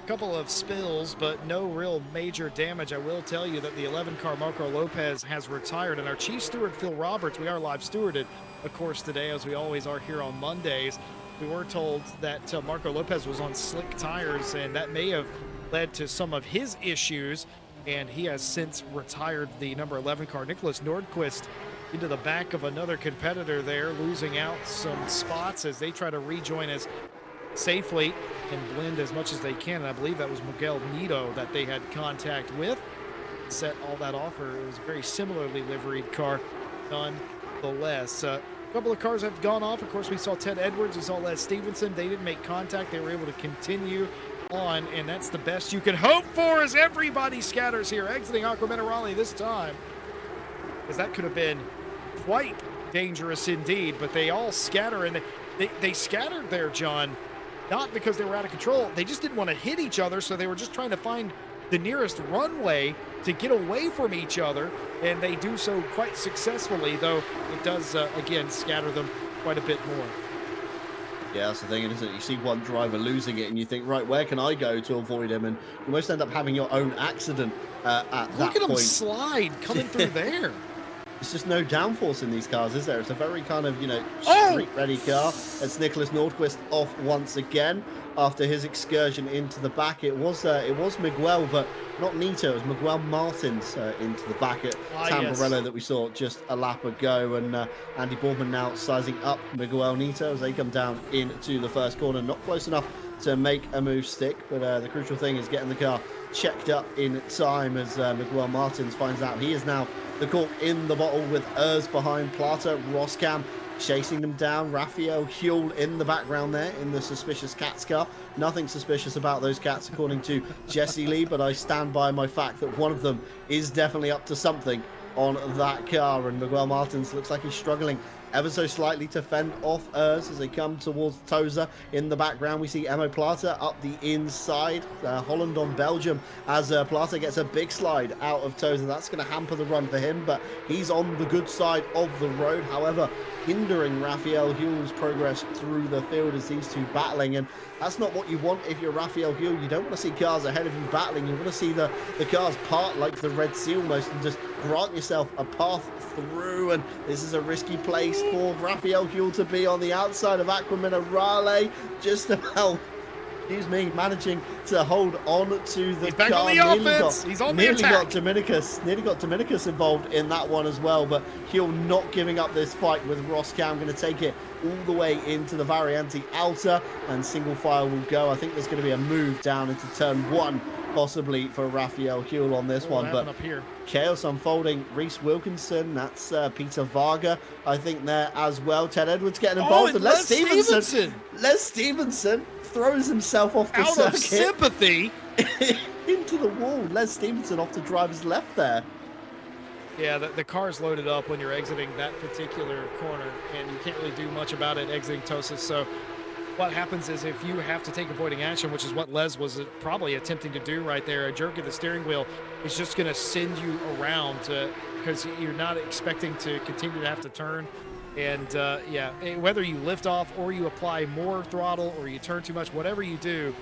A couple of spills, but no real major damage. I will tell you that the 11 car Marco Lopez has retired, and our chief steward Phil Roberts, we are live stewarded, of course, today, as we always are here on Mondays. We were told that Marco Lopez was on slick tires, and that may have led to some of his issues, and he has since retired the number 11 car. Nicholas Nordquist into the back of another competitor there, losing out some spots as they try to rejoin us safely and blend as much as they can. And I believe that was Miguel Nito that they had contact with. Set all that off, or it was a very similarly liveried car nonetheless. A couple of cars have gone off. Of course, we saw Ted Edwards, we saw Les Stevenson. They didn't make contact. They were able to continue on, and that's the best you can hope for as everybody scatters here, exiting Aqua Minerale this time, because that could have been quite dangerous indeed. But they all scatter, and they scattered there, John, not because they were out of control. They just didn't want to hit each other, so they were just trying to find the nearest runway to get away from each other, and they do so quite successfully, though it does again scatter them quite a bit more. Yeah, that's the thing, isn't it? You see one driver losing it and you think, right, where can I go to avoid him? And you almost end up having your own accident at that point. Look at him slide coming through there. There's just no downforce in these cars, is there? It's a very kind of, you know, Oh! street-ready car. It's Nicholas Nordqvist off once again after his excursion into the back. It was Miguel, but not Nito. It was Miguel Martins into the back at Tamburello yes. that we saw just a lap ago. And Andy Boardman now sizing up Miguel Nito as they come down into the first corner. Not close enough to make a move stick, but the crucial thing is getting the car checked up in time as Miguel Martins finds out he is now the cork in the bottle with Urs behind, Plata, Roskam chasing them down, Raphael Huel in the background there in the suspicious Cats car. Nothing suspicious about those Cats according to Jesse Lee, but I stand by my fact that one of them is definitely up to something on that car, and Miguel Martins looks like he's struggling ever so slightly to fend off Urs as they come towards Toza. In the background we see Emo Plata up the inside, Holland on Belgium as Plata gets a big slide out of Toza. That's going to hamper the run for him, but he's on the good side of the road, however hindering Raphael Huel's progress through the field as these two battling. And that's not what you want if you're Raphael Huel. You don't want to see cars ahead of you battling. You want to see the cars part like the Red Sea almost and just grant yourself a path through. And this is a risky place for Raphael Huel to be on the outside of Aquaminarale, just about, excuse me, managing to hold on to the He's back car. on the offense. He's on the attack. Nearly got Dominicus involved in that one as well, but Huel not giving up this fight with Roskam, going to take it all the way into the Variante Alta, and single file will go. I think there's going to be a move down into turn one, possibly for Raphael Huel on this one, but up here? Chaos unfolding. Reese Wilkinson, that's Peter Varga, I think there as well. Ted Edwards getting involved, and Les Stevenson throws himself off the circuit. Out of sympathy. Into the wall. Les Stevenson off the driver's left there. Yeah, the car's loaded up when you're exiting that particular corner, and you can't really do much about it exiting Tosa. So what happens is if you have to take avoiding action, which is what Les was probably attempting to do right there, a jerk of the steering wheel is just going to send you around because you're not expecting to continue to have to turn. And yeah, whether you lift off or you apply more throttle or you turn too much, whatever you do,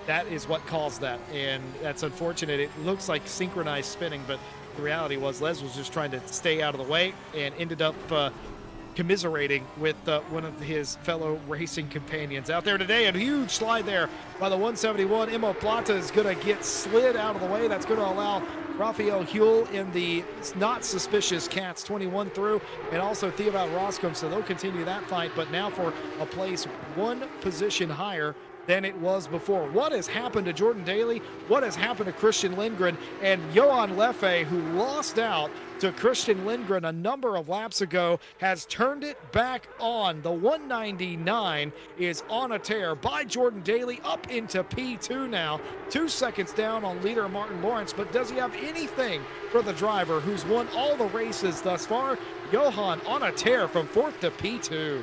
that is what caused that. And that's unfortunate. It looks like synchronized spinning, but the reality was Les was just trying to stay out of the way and ended up commiserating with one of his fellow racing companions out there today. A huge slide there by the 171. Imo Plata is going to get slid out of the way. That's going to allow Raphael Huel in the not suspicious Cats 21 through, and also Theobald Roscombe, so they'll continue that fight, but now for a place one position higher than it was before. What has happened to Jordan Daly? What has happened to Christian Lindgren? And Johan Leffe, who lost out to Christian Lindgren a number of laps ago, has turned it back on. The 199 is on a tear by Jordan Daly up into P2 now. 2 seconds down on leader Martin Lawrence, but does he have anything for the driver who's won all the races thus far? Johan on a tear from 4th to P2.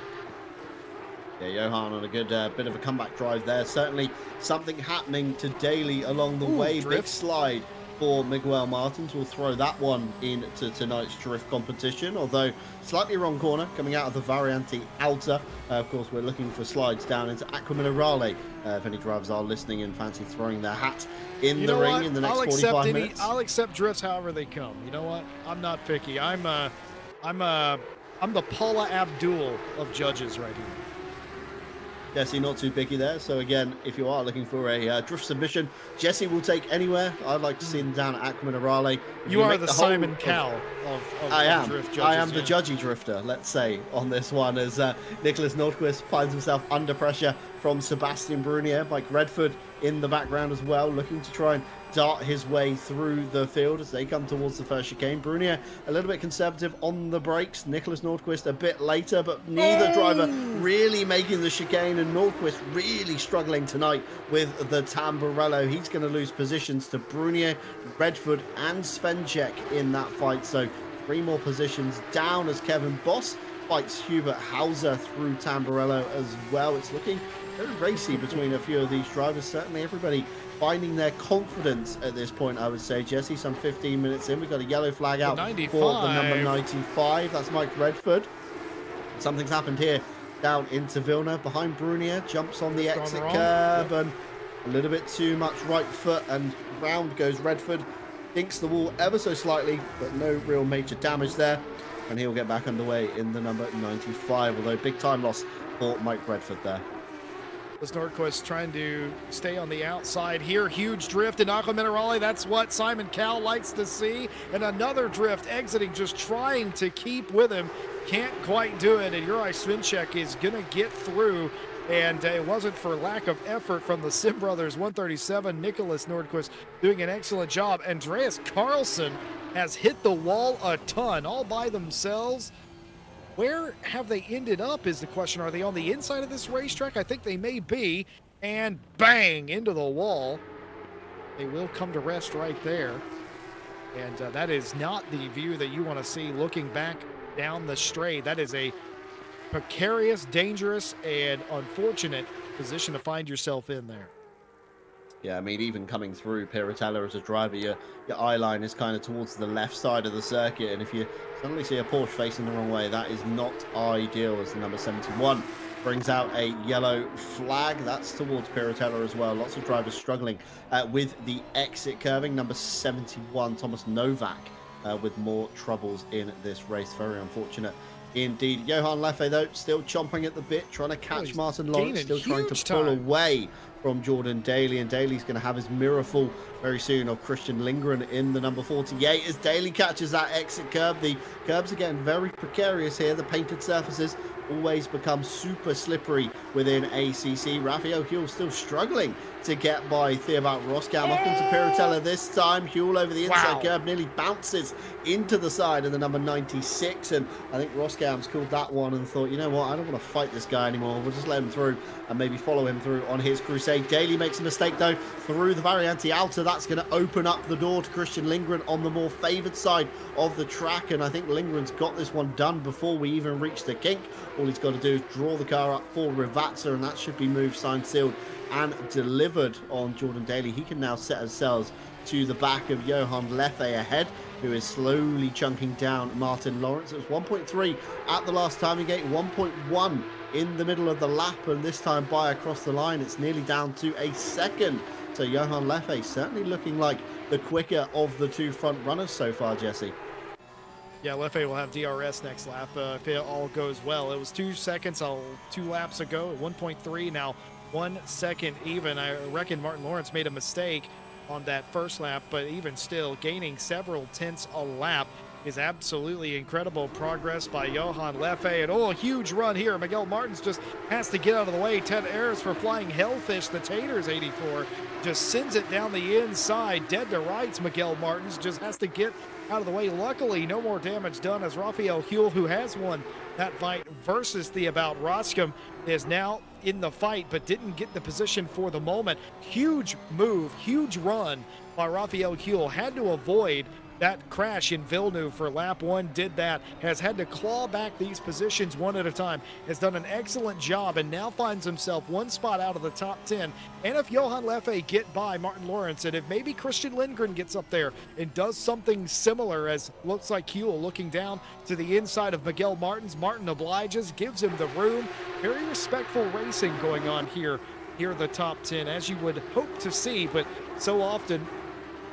Yeah, Johan on a good bit of a comeback drive there. Certainly something happening to Daly along the way. Drift. Big slide for Miguel Martins. We'll throw that one into tonight's drift competition, although slightly wrong corner coming out of the Variante Alta. Of course, we're looking for slides down into Aquaminarale. If any drivers are listening and fancy throwing their hat in the ring in the next 45 minutes. I'll accept drifts however they come. You know what? I'm not picky. I'm the Paula Abdul of judges right here. Jesse not too picky there. So again, if you are looking for a drift submission, Jesse will take anywhere. I'd like to see them down at Aquaminarale. You are the Simon Cowell of drift judges. I am the judgy drifter, let's say, on this one, as Nicholas Nordqvist finds himself under pressure from Sebastian Brunier. Mike Redford in the background as well, looking to try and dart his way through the field as they come towards the first chicane. Brunier a little bit conservative on the brakes. Nicholas Nordqvist a bit later, but neither driver really making the chicane, and Nordqvist really struggling tonight with the Tamburello. He's going to lose positions to Brunier, Redford and Svenček in that fight. So 3 more positions down as Kevin Boss fights Hubert Hauser through Tamburello as well. It's looking very racy between a few of these drivers. Certainly everybody finding their confidence at this point, I would say. Jesse, some 15 minutes in, we've got a yellow flag out for the number 95. That's Mike Redford. Something's happened here down into Vilna. Behind Brunier, jumps on the exit curb and a little bit too much right foot, and round goes Redford. Dinks the wall ever so slightly, but no real major damage there. and he'll get back underway in the number 95, although big time loss for Mike Redford there. Was Nordquist trying to stay on the outside here. Huge drift in Aqua Minerale. That's what Simon Cowell likes to see. And another drift exiting, just trying to keep with him. Can't quite do it. And Juraj Svinček is going to get through. And it wasn't for lack of effort from the Sim Brothers 137. Nicholas Nordquist doing an excellent job. Andreas Carlson has hit the wall a ton all by themselves. Where have they ended up is the question. Are they on the inside of this racetrack? I think they may be. And bang, into the wall. They will come to rest right there. And that is not the view that you want to see looking back down the straight. That is a precarious, dangerous, and unfortunate position to find yourself in there. Yeah, I mean, even coming through Piratella as a driver, your eye line is kind of towards the left side of the circuit, and if you suddenly see a Porsche facing the wrong way, that is not ideal, as the number 71 brings out a yellow flag. That's towards Piratella as well. Lots of drivers struggling with the exit curving. Number 71, Thomas Novak, with more troubles in this race. Very unfortunate indeed. Johan Leffe, though, still chomping at the bit, trying to catch Martin Lawrence, still trying to pull away from Jordan Daly, and Daly's going to have his miracle very soon of Christian Lindgren in the number 48 as Daly catches that exit curb. The curbs are getting very precarious here. The painted surfaces always become super slippery within ACC. Raphael Huell still struggling to get by Theobald Roskam up into Piratella this time. Huell over the inside curb nearly bounces into the side of the number 96, and I think Roskam's called that one and thought, you know what, I don't want to fight this guy anymore. We'll just let him through and maybe follow him through on his crusade. Daly makes a mistake though through the Variante Alta. That's going to open up the door to Christian Lindgren on the more favoured side of the track, and I think Lindgren's got this one done before we even reach the kink. All he's got to do is draw the car up for Rivatsa, and that should be moved, signed, sealed and delivered on Jordan Daly. He can now set ourselves to the back of Johan Leffe ahead, who is slowly chunking down Martin Lawrence. It was 1.3 at the last timing gate, 1.1 in the middle of the lap, and this time by across the line it's nearly down to a second. So Johan Leffe certainly looking like the quicker of the two front runners so far, Jesse. Yeah, Leffe will have DRS next lap if it all goes well. It was 2 seconds 2 laps ago, 1.3 now 1 second even. I reckon Martin Lawrence made a mistake on that first lap, but even still gaining several tenths a lap is absolutely incredible progress by Johan Leffe. And a huge run here. Miguel Martins just has to get out of the way. Ted Ayers for flying Hellfish, the Taters 84, just sends it down the inside, dead to rights. Miguel Martins just has to get out of the way. Luckily, no more damage done, as Raphael Huell, who has won that fight versus Theobald Roskam, is now in the fight but didn't get the position for the moment. Huge move, huge run by Raphael Huell. Had to avoid that crash in Villeneuve for lap 1, did that, has had to claw back these positions one at a time, has done an excellent job, and now finds himself 1 spot out of the top 10. And if Johan Leffe get by Martin Lawrence, and if maybe Christian Lindgren gets up there and does something similar, as looks like Huell looking down to the inside of Miguel Martins, Martin obliges, gives him the room. Very respectful racing going on here the top 10, as you would hope to see, but so often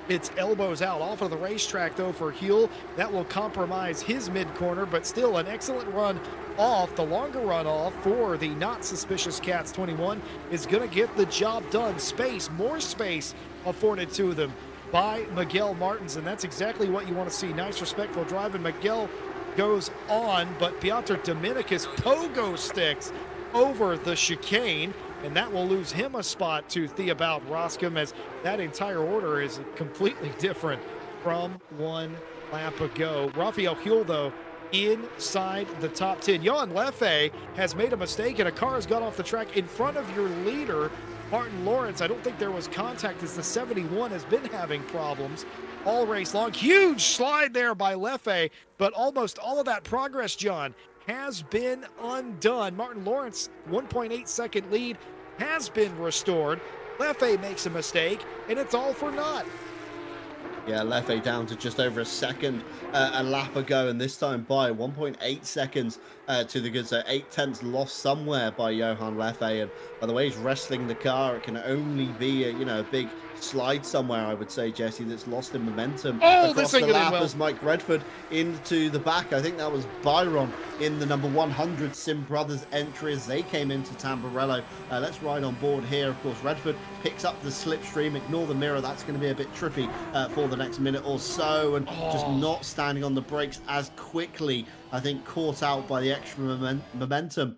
it's elbows out off of the racetrack, though, for Huell. That will compromise his mid-corner, but still an excellent run off. The longer run off for the not suspicious Cats 21 is going to get the job done. Space, more space afforded to them by Miguel Martins, and that's exactly what you want to see. Nice, respectful drive, and Miguel goes on, but Piotr Dominicus pogo sticks over the chicane, and that will lose him a spot to Theobald Roskam, as that entire order is completely different from 1 lap ago. Raphael Huell, though, inside the top 10. Johan Leffe has made a mistake, and a car has gone off the track in front of your leader, Martin Lawrence. I don't think there was contact, as the 71 has been having problems all race long. Huge slide there by Leffe, but almost all of that progress, John, has been undone. Martin Lawrence, 1.8 second lead has been restored. Leffe makes a mistake, and it's all for naught. Yeah, Leffe down to just over a second a lap ago, and this time by 1.8 seconds to the good. So 0.8 lost somewhere by Johan Leffe, and by the way he's wrestling the car, it can only be a big slide somewhere, I would say, Jesse, that's lost in momentum Oh, across this the ain't gonna end lap well. as Mike Redford into the back. I think that was Byron in the number 100 Sim Brothers entry as they came into Tamburello. Let's ride on board here. Of course, Redford picks up the slipstream. Ignore the mirror. That's going to be a bit trippy for the next minute or so, and just not standing on the brakes as quickly. I think caught out by the extra momentum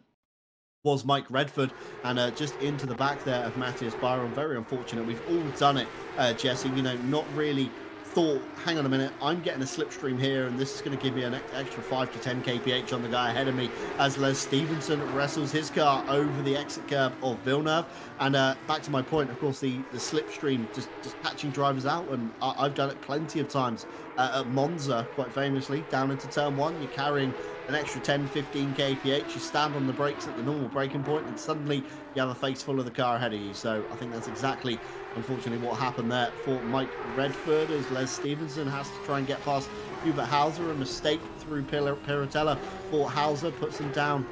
was Mike Redford, and just into the back there of Matthias Byron. Very unfortunate. We've all done it, Jesse. You know, not really thought, hang on a minute, I'm getting a slipstream here, and this is going to give me an extra 5 to 10 kph on the guy ahead of me as Les Stevenson wrestles his car over the exit curb of Villeneuve. And back to my point, of course, the slipstream just catching drivers out, and I've done it plenty of times at Monza, quite famously, down into turn one. You're carrying an extra 10, 15 kph, you stand on the brakes at the normal braking point, and suddenly you have a face full of the car ahead of you. So I think that's exactly, unfortunately, what happened there for Mike Redford, as Les Stevenson has to try and get past Hubert Hauser. A mistake through Piratella for Hauser puts him down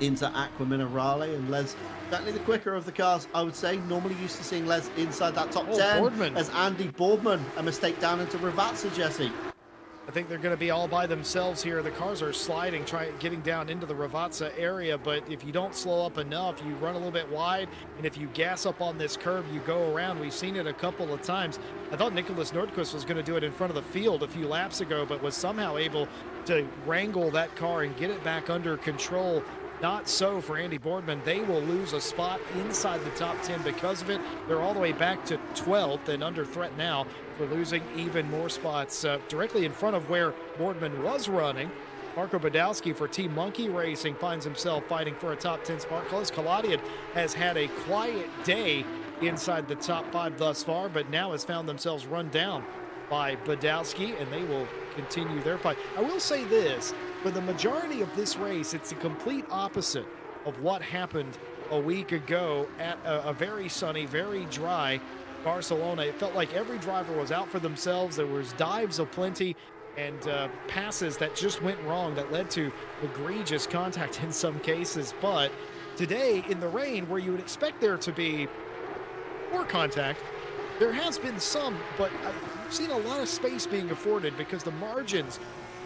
into Aqua Minerale, and Les certainly the quicker of the cars, I would say. Normally used to seeing Les inside that top 10 Boardman. as Andy Boardman, a mistake down into Ravazza, Jesse. I think they're going to be all by themselves here. The cars are sliding, getting down into the Ravazza area, but if you don't slow up enough, you run a little bit wide, and if you gas up on this curb, you go around. We've seen it a couple of times. I thought Nicholas Nordquist was going to do it in front of the field a few laps ago, but was somehow able to wrangle that car and get it back under control. Not so for Andy Boardman. They will lose a spot inside the top 10 because of it. They're all the way back to 12th and under threat now for losing even more spots directly in front of where Boardman was running. Marco Badowski for Team Monkey Racing finds himself fighting for a top 10 spot. Carlos Kaladian has had a quiet day inside the top 5 thus far, but now has found themselves run down by Badowski, and they will continue their fight. I will say this, for the majority of this race, it's the complete opposite of what happened a week ago at a very sunny, very dry Barcelona. It felt like every driver was out for themselves. There was dives aplenty and passes that just went wrong that led to egregious contact in some cases. But today, in the rain, where you would expect there to be more contact, there has been some, but I've seen a lot of space being afforded because the margins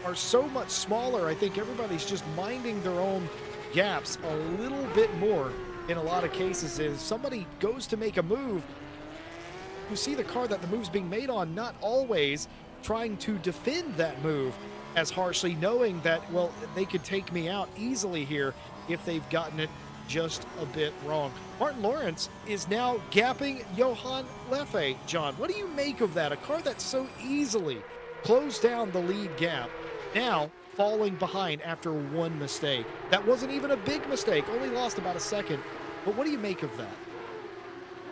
are so much smaller. I think everybody's just minding their own gaps a little bit more in a lot of cases. If somebody goes to make a move, you see the car that the move's being made on, not always trying to defend that move as harshly, knowing that, well, they could take me out easily here if they've gotten it just a bit wrong. Martin Lawrence is now gapping Johan Leffe. John, what do you make of that? A car that so easily closed down the lead gap, now falling behind after one mistake. That wasn't even a big mistake, only lost about a second. But what do you make of that?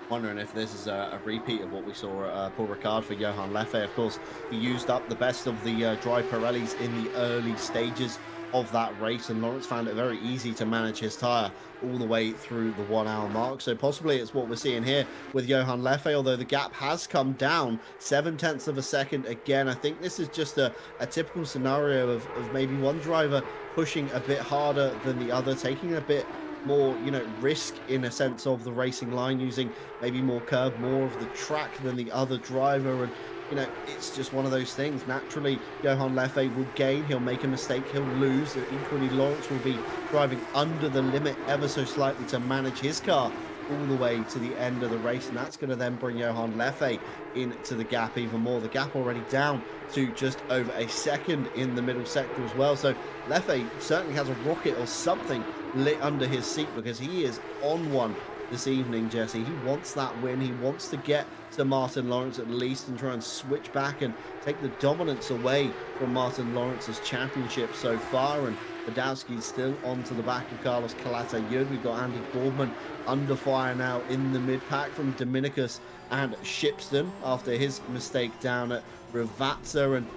Wondering if this is a repeat of what we saw at Paul Ricard for Johan Leffe. Of course, he used up the best of the dry Pirellis in the early stages of that race, and Lawrence found it very easy to manage his tyre all the way through the 1 hour mark. So possibly it's what we're seeing here with Johan Leffe, although the gap has come down 7/10 of a second again. I think this is just a typical scenario of maybe one driver pushing a bit harder than the other, taking a bit more, you know, risk in a sense of the racing line, using maybe more curb, more of the track than the other driver. And you know, it's just one of those things. Naturally, Johan Leffe will gain, he'll make a mistake, he'll lose. Equally, Lawrence will be driving under the limit ever so slightly to manage his car all the way to the end of the race, and that's going to then bring Johan Leffe into the gap even more. The gap already down to just over a second in the middle sector as well. So Leffe certainly has a rocket or something lit under his seat, because he is on one this evening, Jesse. He wants that win. He wants to get to Martin Lawrence at least and try and switch back and take the dominance away from Martin Lawrence's championship so far. And Badowski's still onto the back of Carlos Calatayud. We've got Andy Boardman under fire now in the mid-pack from Dominicus and Shipston after his mistake down at Ravazza. And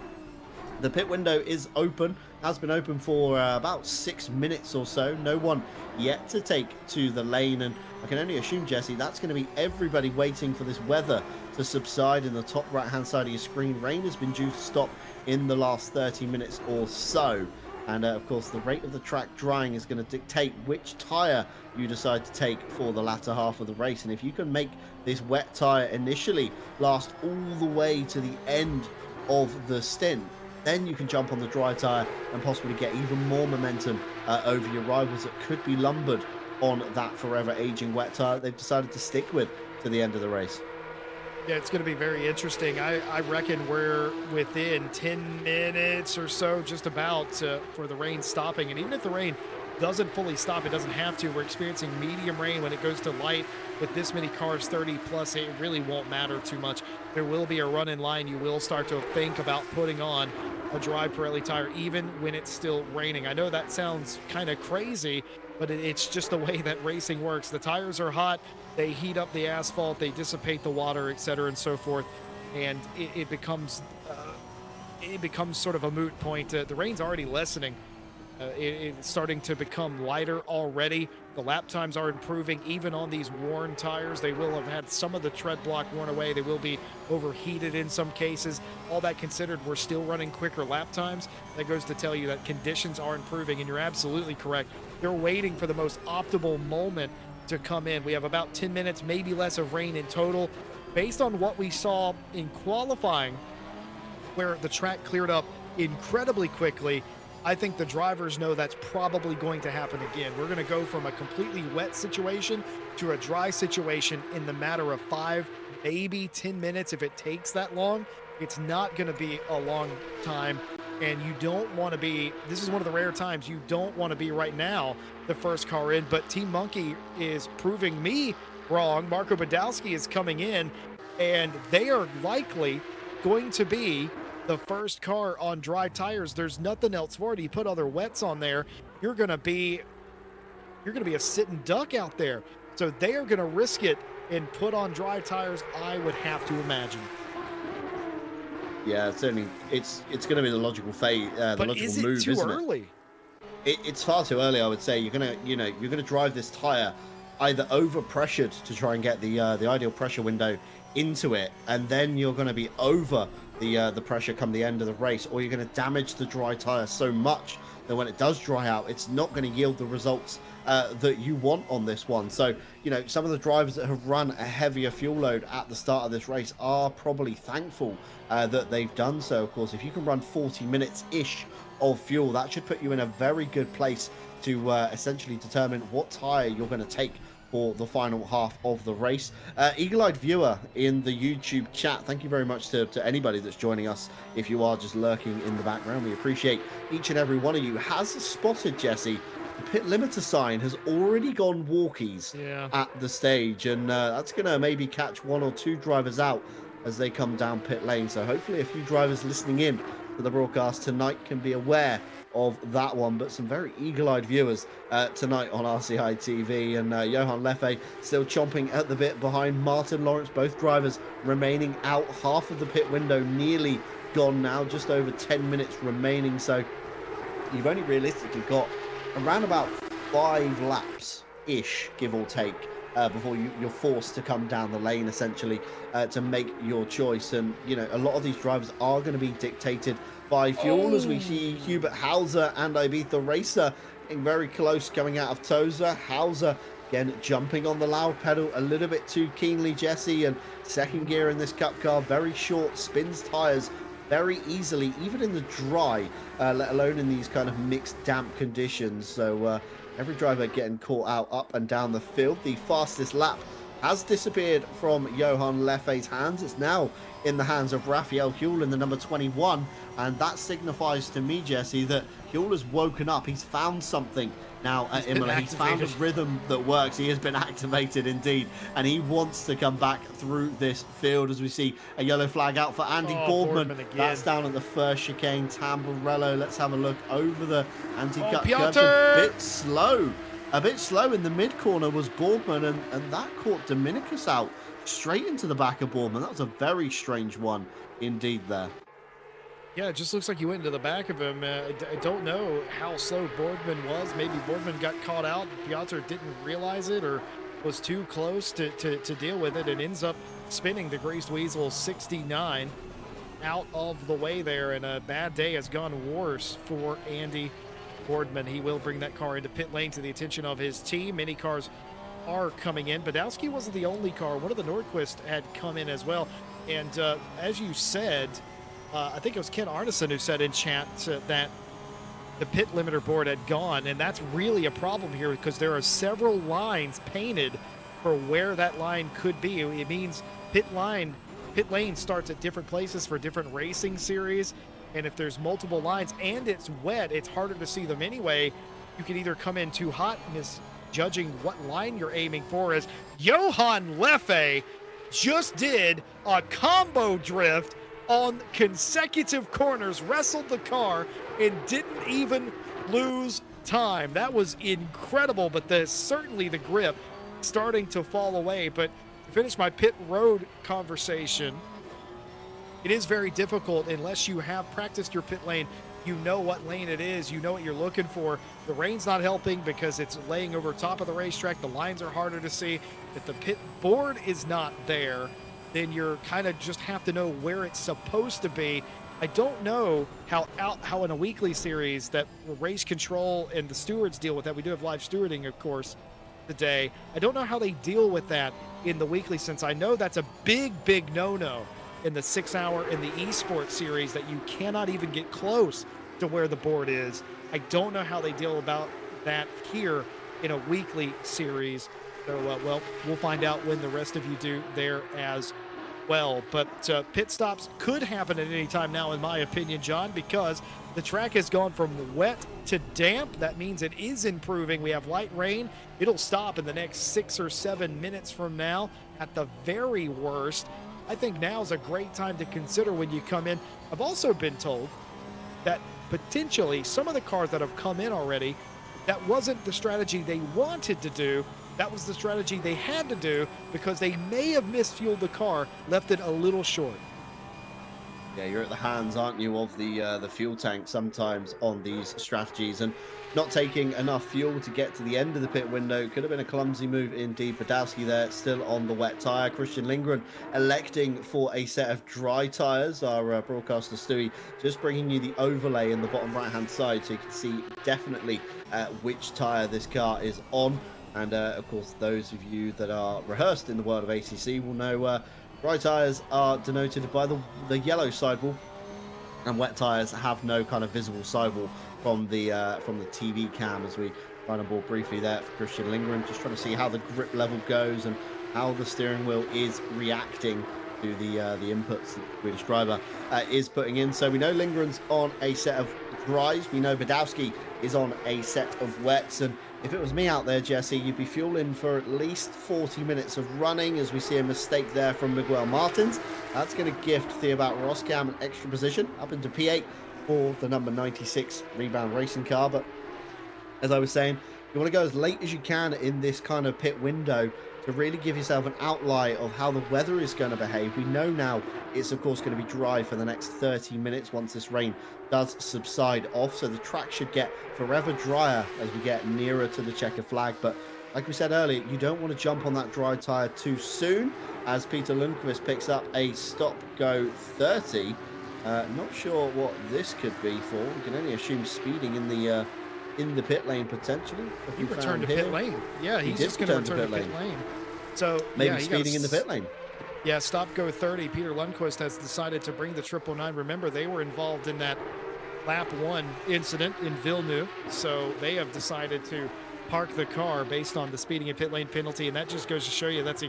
the pit window is open, has been open for about 6 minutes or so. No one yet to take to the lane, and I can only assume, Jesse, that's going to be everybody waiting for this weather to subside. In the top right hand side of your screen, rain has been due to stop in the last 30 minutes or so. And of course, the rate of the track drying is going to dictate which tyre you decide to take for the latter half of the race. And if you can make this wet tyre initially last all the way to the end of the stint, then you can jump on the dry tyre and possibly get even more momentum over your rivals that could be lumbered on that forever aging wet tyre they've decided to stick with to the end of the race. Yeah, it's going to be very interesting. I reckon we're within 10 minutes or so, just about, for the rain stopping. And even if the rain doesn't fully stop, it doesn't have to. We're experiencing medium rain. When it goes to light with this many cars, 30 plus, it really won't matter too much. There will be a run in line. You will start to think about putting on a dry Pirelli tire, even when it's still raining. I know that sounds kind of crazy, but it's just the way that racing works. The tires are hot. They heat up the asphalt, they dissipate the water, etc., and so forth, and it becomes sort of a moot point. The rain's already lessening. It's starting to become lighter already. The lap times are improving, even on these worn tires. They will have had some of the tread block worn away. They will be overheated in some cases. All that considered, we're still running quicker lap times. That goes to tell you that conditions are improving, and you're absolutely correct. They're waiting for the most optimal moment to come in. We have about 10 minutes, maybe less, of rain in total. Based on what we saw in qualifying, where the track cleared up incredibly quickly, I think the drivers know that's probably going to happen again. We're going to go from a completely wet situation to a dry situation in the matter of 5, maybe 10 minutes. If it takes that long, it's not going to be a long time. And you don't want to be, this is one of the rare times you don't want to be right now the first car in, but Team Monkey is proving me wrong. Marco Badowski is coming in, and they are likely going to be the first car on dry tires. There's nothing else for it. You put other wets on there, you're going to be a sitting duck out there. So they are going to risk it and put on dry tires, I would have to imagine. Yeah, certainly, it's going to be the logical fate, the But logical is it move, too isn't early? It's far too early, I would say. You're gonna drive this tire either over pressured to try and get the ideal pressure window into it, and then you're going to be over the pressure come the end of the race, or you're going to damage the dry tire so much that when it does dry out, it's not going to yield the results that you want on this one. So, some of the drivers that have run a heavier fuel load at the start of this race are probably thankful that they've done so. Of course, if you can run 40 minutes-ish of fuel, that should put you in a very good place to essentially determine what tire you're going to take for the final half of the race. Eagle-eyed viewer in the YouTube chat, thank you very much to anybody that's joining us. If you are just lurking in the background, we appreciate each and every one of you. Has spotted, Jesse, the pit limiter sign has already gone walkies at the stage, and that's going to maybe catch 1 or 2 drivers out as they come down pit lane. So hopefully a few drivers listening in to the broadcast tonight can be aware of that one. But some very eagle-eyed viewers tonight on RCI TV, and Johan Leffe still chomping at the bit behind Martin Lawrence. Both drivers remaining out, half of the pit window nearly gone now, just over 10 minutes remaining. So you've only realistically got around about 5 laps ish, give or take, before you're forced to come down the lane essentially to make your choice. And a lot of these drivers are going to be dictated by fuel, as we see Hubert Hauser and Ibiza Racer getting very close coming out of Tosa. Hauser again jumping on the loud pedal a little bit too keenly, Jesse, and second gear in this cup car, very short, spins tires very easily, even in the dry, let alone in these kind of mixed damp conditions. So every driver getting caught out up and down the field. The fastest lap has disappeared from Johan Leffe's hands. It's now in the hands of Raphael Huell in the number 21, and that signifies to me, Jesse, that Huell has woken up. He's found something now at Imola. He's found a rhythm that works. He has been activated indeed, and he wants to come back through this field, as we see a yellow flag out for Andy Boardman. That's down at the first chicane. Tamburello, let's have a look over the anti-cut curve. A bit slow in the mid-corner was Boardman, and that caught Dominicus out straight into the back of Boardman. That was a very strange one indeed there. Yeah, it just looks like he went into the back of him. I don't know how slow Boardman was. Maybe Boardman got caught out. Piotr didn't realize it or was too close to deal with it, and ends up spinning the Greased Weasel 69 out of the way there. And a bad day has gone worse for Andy Boardman. He will bring that car into pit lane to the attention of his team. Many cars are coming in. Badowski wasn't the only car. One of the Nordquist had come in as well. And as you said, I think it was Ken Arneson who said in chat that the pit limiter board had gone, and that's really a problem here because there are several lines painted for where that line could be. It means pit lane starts at different places for different racing series, and if there's multiple lines and it's wet, it's harder to see them anyway. You can either come in too hot, misjudging what line you're aiming for, as Johan Leffe just did a combo drift on consecutive corners, wrestled the car, and didn't even lose time. That was incredible, but certainly the grip starting to fall away. But to finish my pit road conversation, it is very difficult unless you have practiced your pit lane. You know what lane it is. You know what you're looking for. The rain's not helping because it's laying over top of the racetrack. The lines are harder to see. If the pit board is not there, then you're kind of just have to know where it's supposed to be. I don't know how in a weekly series that race control and the stewards deal with that. We do have live stewarding, of course, today. I don't know how they deal with that in the weekly, since I know that's a big no-no in the 6-hour in the esports series, that you cannot even get close to where the board is. I don't know how they deal about that here in a weekly series. So, well, we'll find out when the rest of you do there as well. But pit stops could happen at any time now, in my opinion, John, because the track has gone from wet to damp. That means it is improving. We have light rain. It'll stop in the next 6 or 7 minutes from now at the very worst. I think now is a great time to consider when you come in. I've also been told that potentially some of the cars that have come in already, that wasn't the strategy they wanted to do. That was the strategy they had to do because they may have misfueled the car, left it a little short. Yeah, you're at the hands, aren't you, of the fuel tank sometimes on these strategies, and not taking enough fuel to get to the end of the pit window could have been a clumsy move indeed. Badowski there still on the wet tyre. Christian Lindgren electing for a set of dry tyres. Our broadcaster Stewie just bringing you the overlay in the bottom right hand side so you can see definitely which tyre this car is on. And of course, those of you that are rehearsed in the world of ACC will know dry tyres are denoted by the yellow sidewall, and wet tyres have no kind of visible sidewall from the TV cam. As we run on board briefly there for Christian Lindgren, just trying to see how the grip level goes and how the steering wheel is reacting to the inputs that the British driver is putting in. So we know Lindgren's on a set of dries. We know Badowski is on a set of wets, and if it was me out there, Jesse, you'd be fueling for at least 40 minutes of running, as we see a mistake there from Miguel Martins. That's going to gift Theobald Roskam an extra position up into P8 for the number 96 Rebound Racing car. But as I was saying, you want to go as late as you can in this kind of pit window to really give yourself an outline of how the weather is going to behave. We know now it's, of course, going to be dry for the next 30 minutes once this rain does subside off. So the track should get forever drier as we get nearer to the checker flag. But like we said earlier, you don't want to jump on that dry tyre too soon, as Peter Lundqvist picks up a stop-go 30. Not sure what this could be for. We can only assume speeding in the pit lane potentially. He returned to pit lane. Yeah, he's just going to return to pit lane. So maybe speeding in the pit lane. Yeah, stop go 30. Peter Lundqvist has decided to bring the 999. Remember, they were involved in that lap 1 incident in Villeneuve, so they have decided to park the car based on the speeding in pit lane penalty, and that just goes to show you that's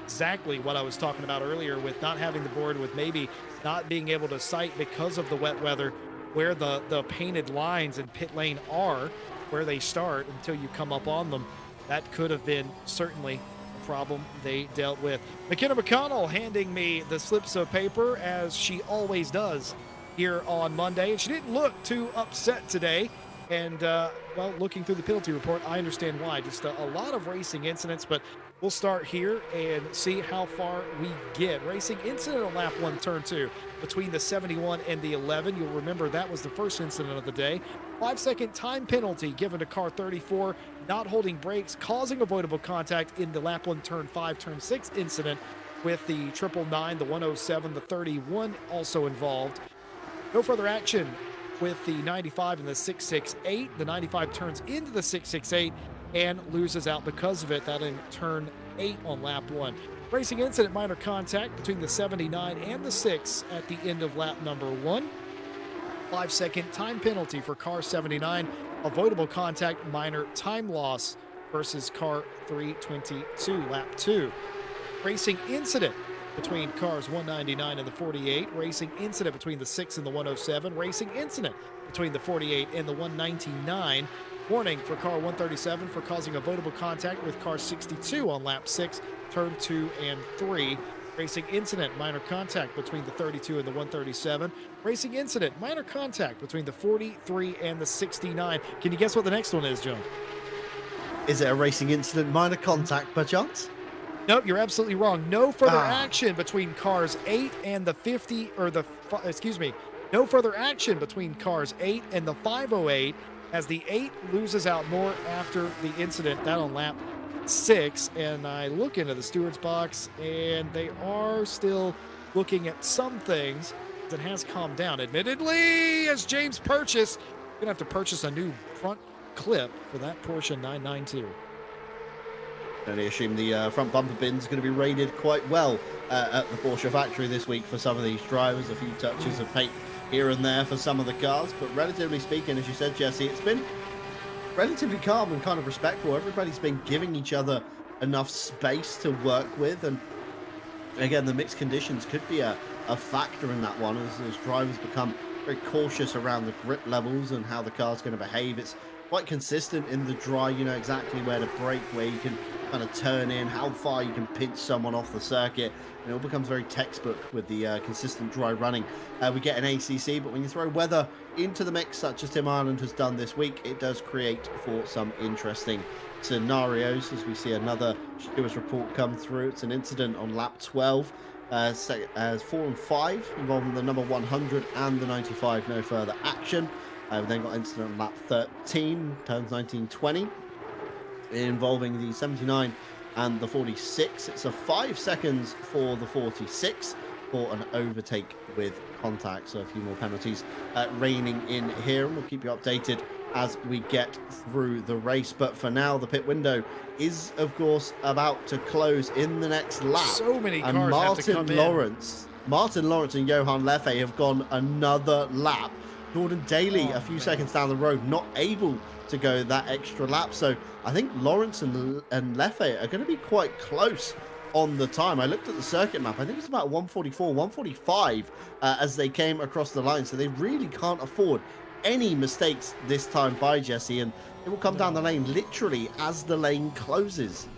exactly what I was talking about earlier with not having the board, with maybe not being able to sight because of the wet weather where the painted lines in pit lane are, where they start until you come up on them. That could have been certainly a problem they dealt with. McKenna McConnell handing me the slips of paper, as she always does here on Monday, and she didn't look too upset today. And, well, looking through the penalty report, I understand why. Just a lot of racing incidents, but we'll start here and see how far we get. Racing incident on lap 1, turn 2, between the 71 and the 11. You'll remember that was the first incident of the day. 5-second time penalty given to car 34, not holding brakes, causing avoidable contact in the lap 1, turn 5, turn 6 incident with the 999, the 107, the 31 also involved. No further action with the 95 and the 668. The 95 turns into the 668 and loses out because of it. That in turn 8 on lap 1. Racing incident, minor contact between the 79 and the 6 at the end of lap number 1. 5-second time penalty for car 79. Avoidable contact, minor time loss versus car 322, lap 2. Racing incident between cars 199 and the 48. Racing incident between the 6 and the 107. Racing incident between the 48 and the 199. Warning for car 137 for causing avoidable contact with car 62 on lap 6, turn 2 and 3. Racing incident, minor contact between the 32 and the 137. Racing incident, minor contact between the 43 and the 69. Can you guess what the next one is, John? Is it a racing incident, minor contact, perchance? Nope, you're absolutely wrong. No further action between cars 8 and the 50, or the, excuse me, no further action between cars 8 and the 508 as the 8 loses out more after the incident, that on lap 6. And I look into the steward's box and they are still looking at some things. It has calmed down, admittedly, as James purchased. Gonna have to purchase a new front clip for that Porsche 992. I only assume the front bumper bin is going to be rated quite well at the Porsche factory this week for some of these drivers. A few touches of paint here and there for some of the cars, but relatively speaking, as you said, Jesse, it's been relatively calm and kind of respectful. Everybody's been giving each other enough space to work with, and again, the mixed conditions could be a factor in that one as drivers become very cautious around the grip levels and how the car's going to behave. It's quite consistent in the dry. You know exactly where to brake, where you can kind of turn in, how far you can pinch someone off the circuit, and it all becomes very textbook with the consistent dry running. We get an ACC, but when you throw weather into the mix, such as Tim Ireland has done this week, it does create for some interesting scenarios. As we see another Stewards report come through, it's an incident on lap 12, as 4 and 5 involving the number 100 and the 95. No further action. We then got incident on lap 13, turns 19-20, involving the 79 and the 46. It's a 5 seconds for the 46 for an overtake with contact. So a few more penalties raining in here, and we'll keep you updated as we get through the race. But for now, the pit window is, of course, about to close in the next lap. So many cars have to come in. Martin Lawrence and Johan Leffe have gone another lap. Jordan Daly, a few seconds down the road, not able to go that extra lap. So I think Lawrence and Leffe are going to be quite close on the time. I looked at the circuit map. I think it's about 144, 145 as they came across the line. So they really can't afford any mistakes this time by Jesse, and it will come down the lane literally as the lane closes.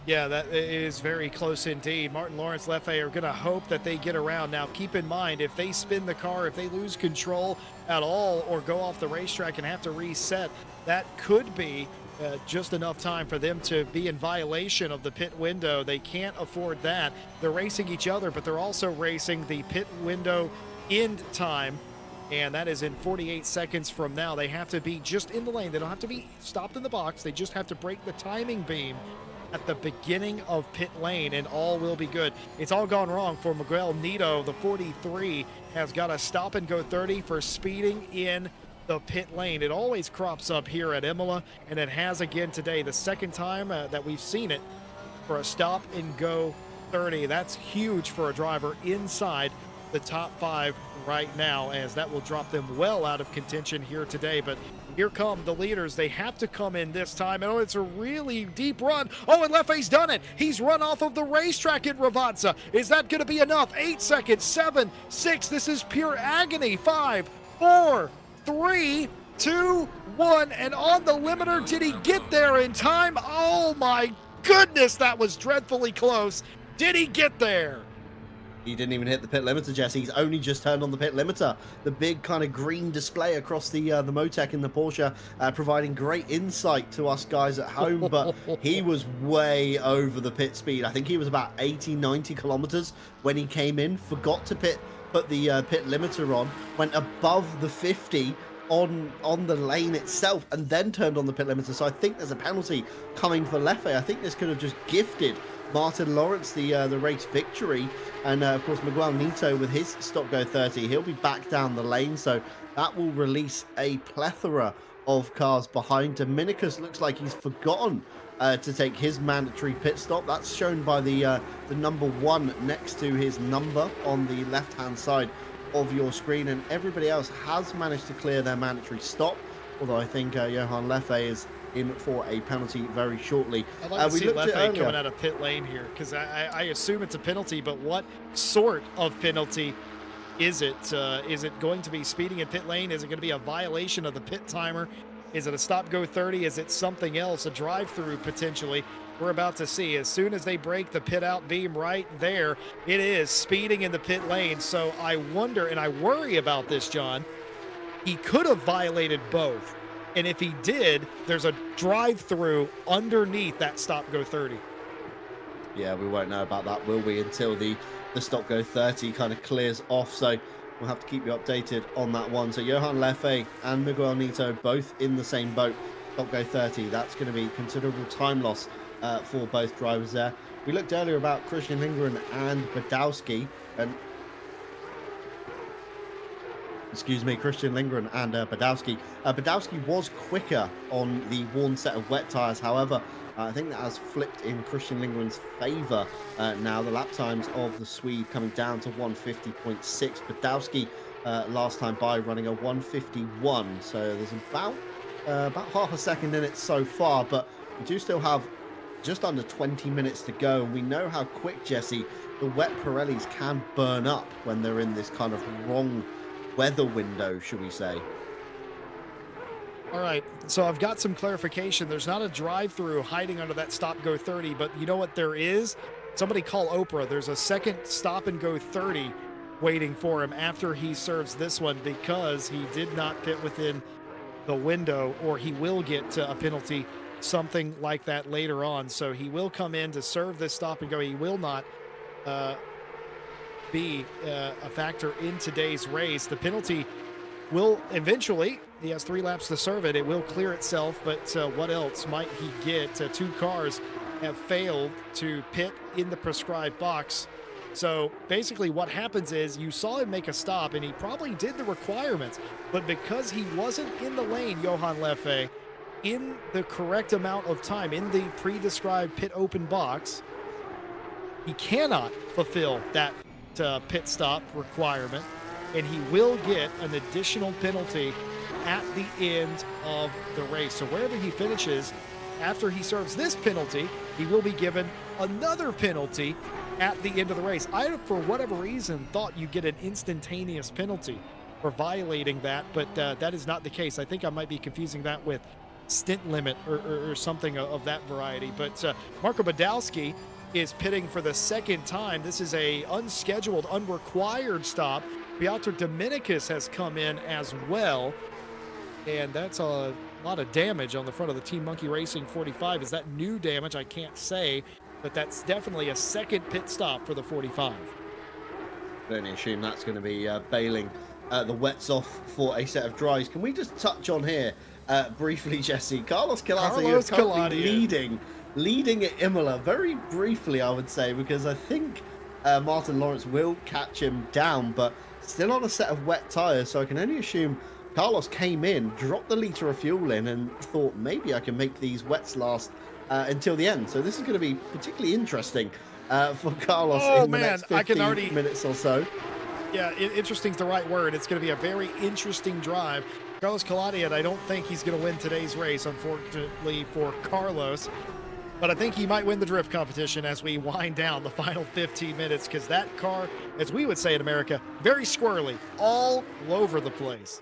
Yeah, that is very close indeed. Martin Lawrence, Leffe are going to hope that they get around. Now, keep in mind, if they spin the car, if they lose control at all or go off the racetrack and have to reset, that could be just enough time for them to be in violation of the pit window. They can't afford that. They're racing each other, but they're also racing the pit window end time, and that is in 48 seconds from now. They have to be just in the lane. They don't have to be stopped in the box. They just have to break the timing beam at the beginning of pit lane, and all will be good. It's all gone wrong for Miguel Nito. The 43 has got a stop and go 30 for speeding in the pit lane. It always crops up here at Imola, and it has again today. The second time that we've seen it for a stop and go 30. That's huge for a driver inside the top 5 right now, as that will drop them well out of contention here today. But here come the leaders. They have to come in this time. And it's a really deep run. Oh, and Leffe's done it. He's run off of the racetrack at Ravazza. Is that going to be enough? 8 seconds, 7, 6. This is pure agony. 5, 4, 3, 2, 1. And on the limiter, did he get there in time? Oh my goodness, that was dreadfully close. Did he get there? He didn't even hit the pit limiter, Jesse. He's only just turned on the pit limiter. The big kind of green display across the Motec in the Porsche, providing great insight to us guys at home. But he was way over the pit speed. I think he was about 80, 90 kilometers when he came in. Forgot to put the pit limiter on. Went above the 50 on the lane itself, and then turned on the pit limiter. So I think there's a penalty coming for Leffe. I think this could have just gifted Martin Lawrence the race victory. And of course, Miguel Nito with his stop go 30, he'll be back down the lane. So that will release a plethora of cars behind. Dominicus looks like he's forgotten to take his mandatory pit stop. That's shown by the number 1 next to his number on the left-hand side of your screen. And everybody else has managed to clear their mandatory stop. Although I think Johan Leffe is in for a penalty very shortly. I'd like to see Leffe coming out of pit lane here, because I assume it's a penalty, but what sort of penalty is it? Is it going to be speeding in pit lane? Is it going to be a violation of the pit timer? Is it a stop go 30? Is it something else, a drive-through potentially? We're about to see. As soon as they break the pit out beam right there, it is speeding in the pit lane. So I wonder, and I worry about this, John. He could have violated both. And if he did, there's a drive-through underneath that stop go 30. Yeah, we won't know about that, will we, until the stop go 30 kind of clears off. So we'll have to keep you updated on that one. So Johan Leffe and Miguel Nito both in the same boat. Stop go 30. That's going to be considerable time loss for both drivers there. We looked earlier about Christian Lindgren and Badowski, and Christian Lindgren and Badowski. Badowski was quicker on the worn set of wet tyres. However, I think that has flipped in Christian Lindgren's favour now. The lap times of the Swede coming down to 150.6. Badowski last time by running a 151. So there's about half a second in it so far, but we do still have just under 20 minutes to go. And we know how quick, Jesse, the wet Pirellis can burn up when they're in this kind of wrong weather window, should we say. All right, so I've got some clarification. There's not a drive-through hiding under that stop go 30, but you know what there is? Somebody call Oprah. There's a second stop and go 30 waiting for him after he serves this one, because he did not fit within the window, or he will get a penalty, something like that later on. So he will come in to serve this stop and go. He will not be a factor in today's race. The penalty will eventually, he has 3 laps to serve it, it will clear itself, but what else might he get? 2 cars have failed to pit in the prescribed box. So basically what happens is, you saw him make a stop and he probably did the requirements, but because he wasn't in the lane, Johan Leffe, in the correct amount of time in the pre-described pit open box, he cannot fulfill that pit stop requirement, and he will get an additional penalty at the end of the race. So wherever he finishes after he serves this penalty, he will be given another penalty at the end of the race. I, for whatever reason, thought you get an instantaneous penalty for violating that, but that is not the case. I think I might be confusing that with stint limit or something of that variety. But Marco Badowski is pitting for the second time. This is a unscheduled, unrequired stop. Piotr Dominicus has come in as well, and that's a lot of damage on the front of the Team Monkey Racing 45. Is that new damage? I can't say, but that's definitely a second pit stop for the 45. I only assume that's going to be bailing the wets off for a set of dries. Can we just touch on here briefly, Jesse? Carlos Calati is currently leading at Imola, very briefly, I would say, because I think Martin Lawrence will catch him down, but still on a set of wet tyres. So I can only assume Carlos came in, dropped the litre of fuel in, and thought maybe I can make these wets last until the end. So this is going to be particularly interesting for Carlos in the next 15 minutes or so. Yeah, interesting is the right word. It's going to be a very interesting drive. Carlos Calati, I don't think he's going to win today's race, unfortunately for Carlos. But I think he might win the drift competition as we wind down the final 15 minutes, because that car, as we would say in America, very squirrely, all over the place.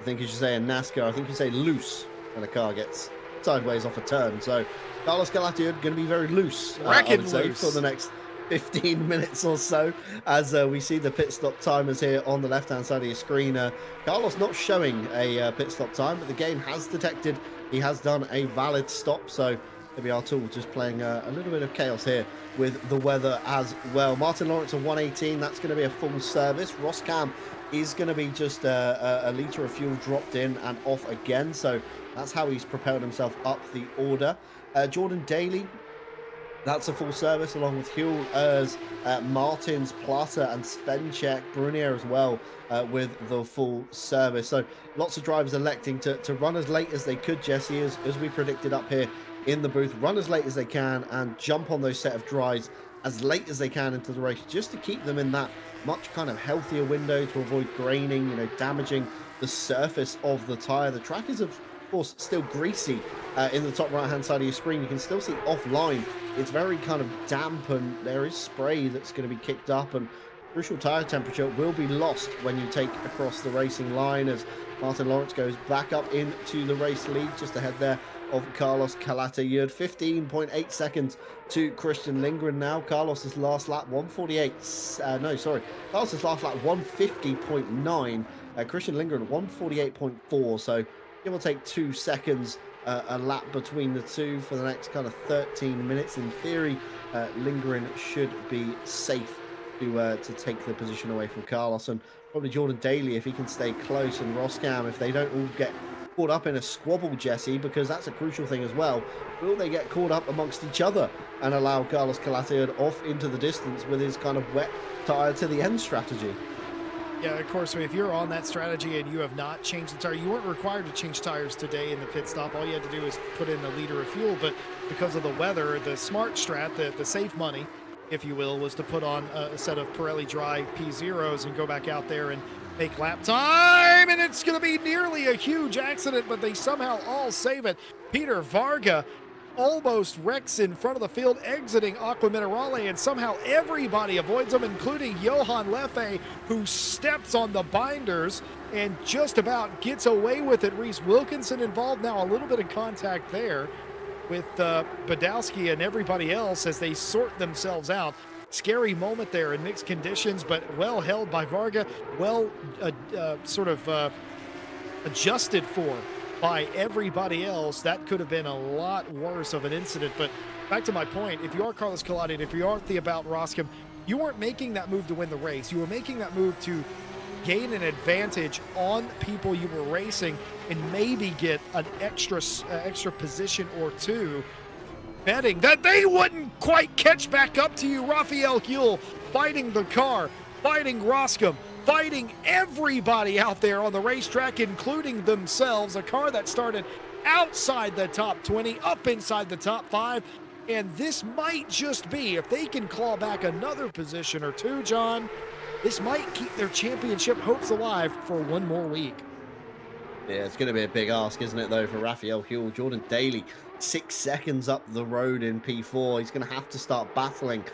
I think you should say in NASCAR, I think you say loose when a car gets sideways off a turn. So Carlos Calati going to be very loose, I would say, for the next 15 minutes or so, as we see the pit stop timers here on the left-hand side of your screen. Carlos not showing a pit stop time, but the game has detected he has done a valid stop. So maybe our tool just playing a little bit of chaos here with the weather as well. Martin Lawrence a 118, that's going to be a full service. Ross Cam is going to be just a litre of fuel dropped in and off again. So that's how he's propelled himself up the order. Jordan Daly That's a full service along with Huel, Urs, Martins, Plata, and Svenček, Brunier as well with the full service. So lots of drivers electing to run as late as they could, Jesse, as we predicted up here in the booth. Run as late as they can and jump on those set of dries as late as they can into the race, just to keep them in that much kind of healthier window to avoid graining, damaging the surface of the tyre. The track is, of course, still greasy in the top right hand side of your screen. You can still see offline it's very kind of damp, and there is spray that's going to be kicked up, and crucial tire temperature will be lost when you take across the racing line as Martin Lawrence goes back up into the race lead, just ahead there of Carlos Calatayud. 15.8 seconds to Christian Lindgren now. Carlos's last lap 148. Carlos's last lap 150.9. Christian Lindgren 148.4. So give or take 2 seconds a lap between the two for the next kind of 13 minutes. In theory, Lindgren should be safe to take the position away from Carlos, and probably Jordan Daly if he can stay close, and Roscam if they don't all get caught up in a squabble, Jesse, because that's a crucial thing as well. Will they get caught up amongst each other and allow Carlos Calatayud off into the distance with his kind of wet tire to the end strategy? Yeah, of course, if you're on that strategy and you have not changed the tire, you weren't required to change tires today in the pit stop. All you had to do is put in a liter of fuel, but because of the weather, the smart strat, the safe money, if you will, was to put on a set of Pirelli Dry P0s and go back out there and make lap time, and it's going to be nearly a huge accident, but they somehow all save it. Peter Varga almost wrecks in front of the field, exiting Aqua Minerale, and somehow everybody avoids him, including Johan Leffe, who steps on the binders and just about gets away with it. Reese Wilkinson involved now, a little bit of contact there with Badowski and everybody else as they sort themselves out. Scary moment there in mixed conditions, but well held by Varga, well adjusted for by everybody else. That could have been a lot worse of an incident. But back to my point, if you are Carlos Calatayud, if you are Theobout Roscom, you weren't making that move to win the race. You were making that move to gain an advantage on people you were racing and maybe get an extra position or two, betting that they wouldn't quite catch back up to you. Raphael Huel fighting the car, fighting Roscom, fighting everybody out there on the racetrack, including themselves. A car that started outside the top 20, up inside the top 5. And this might just be, if they can claw back another position or two, John, this might keep their championship hopes alive for one more week. Yeah, it's going to be a big ask, isn't it, though, for Raphael Huel. Jordan Daly, 6 seconds up the road in P4. He's going to have to start battling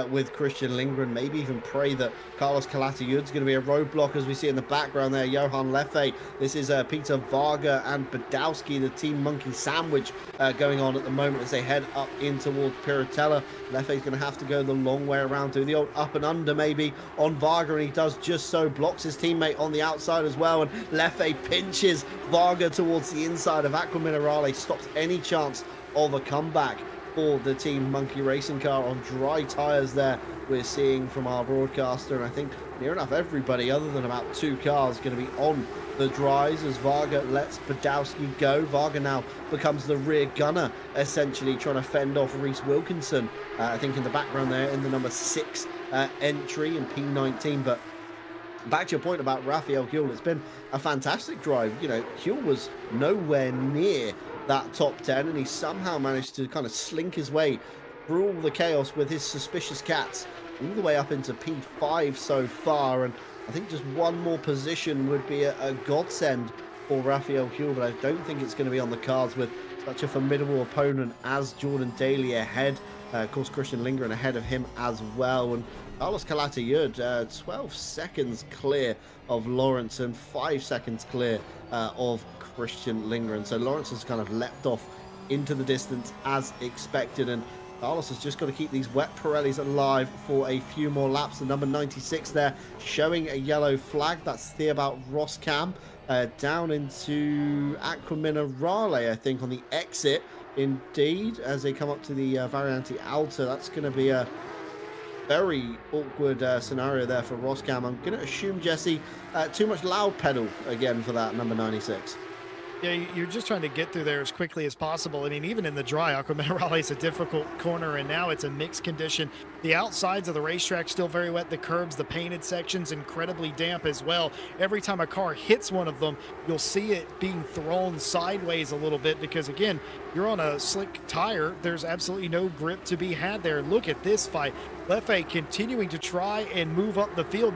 with Christian Lindgren. Maybe even pray that Carlos Calatayud's going to be a roadblock, as we see in the background there. Johan Leffe. This is Peter Varga and Badowski, the Team Monkey sandwich going on at the moment as they head up in towards Piratella. Leffe's going to have to go the long way around, do the old up and under maybe on Varga, and he does just so. Blocks his teammate on the outside as well, and Leffe pinches Varga towards the inside of Aqua Minerale. Stops any chance of a comeback for the Team Monkey racing car on dry tires there, we're seeing from our broadcaster. And I think near enough everybody other than about 2 cars going to be on the dries as Varga lets Badowski go. Varga now becomes the rear gunner, essentially trying to fend off Reese Wilkinson, I think in the background there in the number 6 entry in P19. But back to your point about Raphael Huel, it's been a fantastic drive. Huel was nowhere near that top 10, and he somehow managed to kind of slink his way through all the chaos with his suspicious cats all the way up into P5 so far. And I think just one more position would be a godsend for Raphael Huel, but I don't think it's going to be on the cards with such a formidable opponent as Jordan Daly ahead. Of course, Christian Lindgren ahead of him as well. And Carlos Calatayud, 12 seconds clear of Lawrence and 5 seconds clear of Christian Lindgren. So Lawrence has kind of leapt off into the distance as expected, and Carlos has just got to keep these wet Pirellis alive for a few more laps. The number 96 there showing a yellow flag. That's Theobout Roscam down into Aqua Minerale, I think, on the exit. Indeed, as they come up to the Variante Alta. That's going to be a very awkward scenario there for Roscam. I'm going to assume, Jesse, too much loud pedal again for that number 96. Yeah, you're just trying to get through there as quickly as possible. I mean, even in the dry, Aqua Minerale is a difficult corner, and now it's a mixed condition. The outsides of the racetrack still very wet. The curbs, the painted sections, incredibly damp as well. Every time a car hits one of them, you'll see it being thrown sideways a little bit because, again, you're on a slick tire. There's absolutely no grip to be had there. Look at this fight. Leffe continuing to try and move up the field.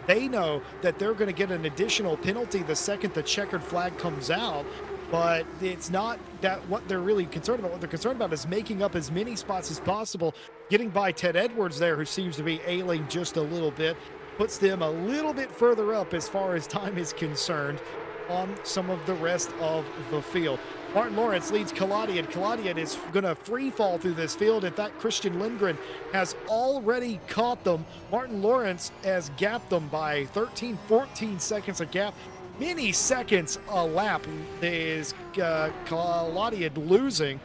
They know that they're going to get an additional penalty the second the checkered flag comes out, but it's not that what they're really concerned about. What they're concerned about is making up as many spots as possible, getting by Ted Edwards there, who seems to be ailing just a little bit, puts them a little bit further up as far as time is concerned on some of the rest of the field. Martin Lawrence leads Kaladian. Kaladian is going to free fall through this field. In fact, Christian Lindgren has already caught them. Martin Lawrence has gapped them by 13, 14 seconds a gap. Many seconds a lap is Kaladian losing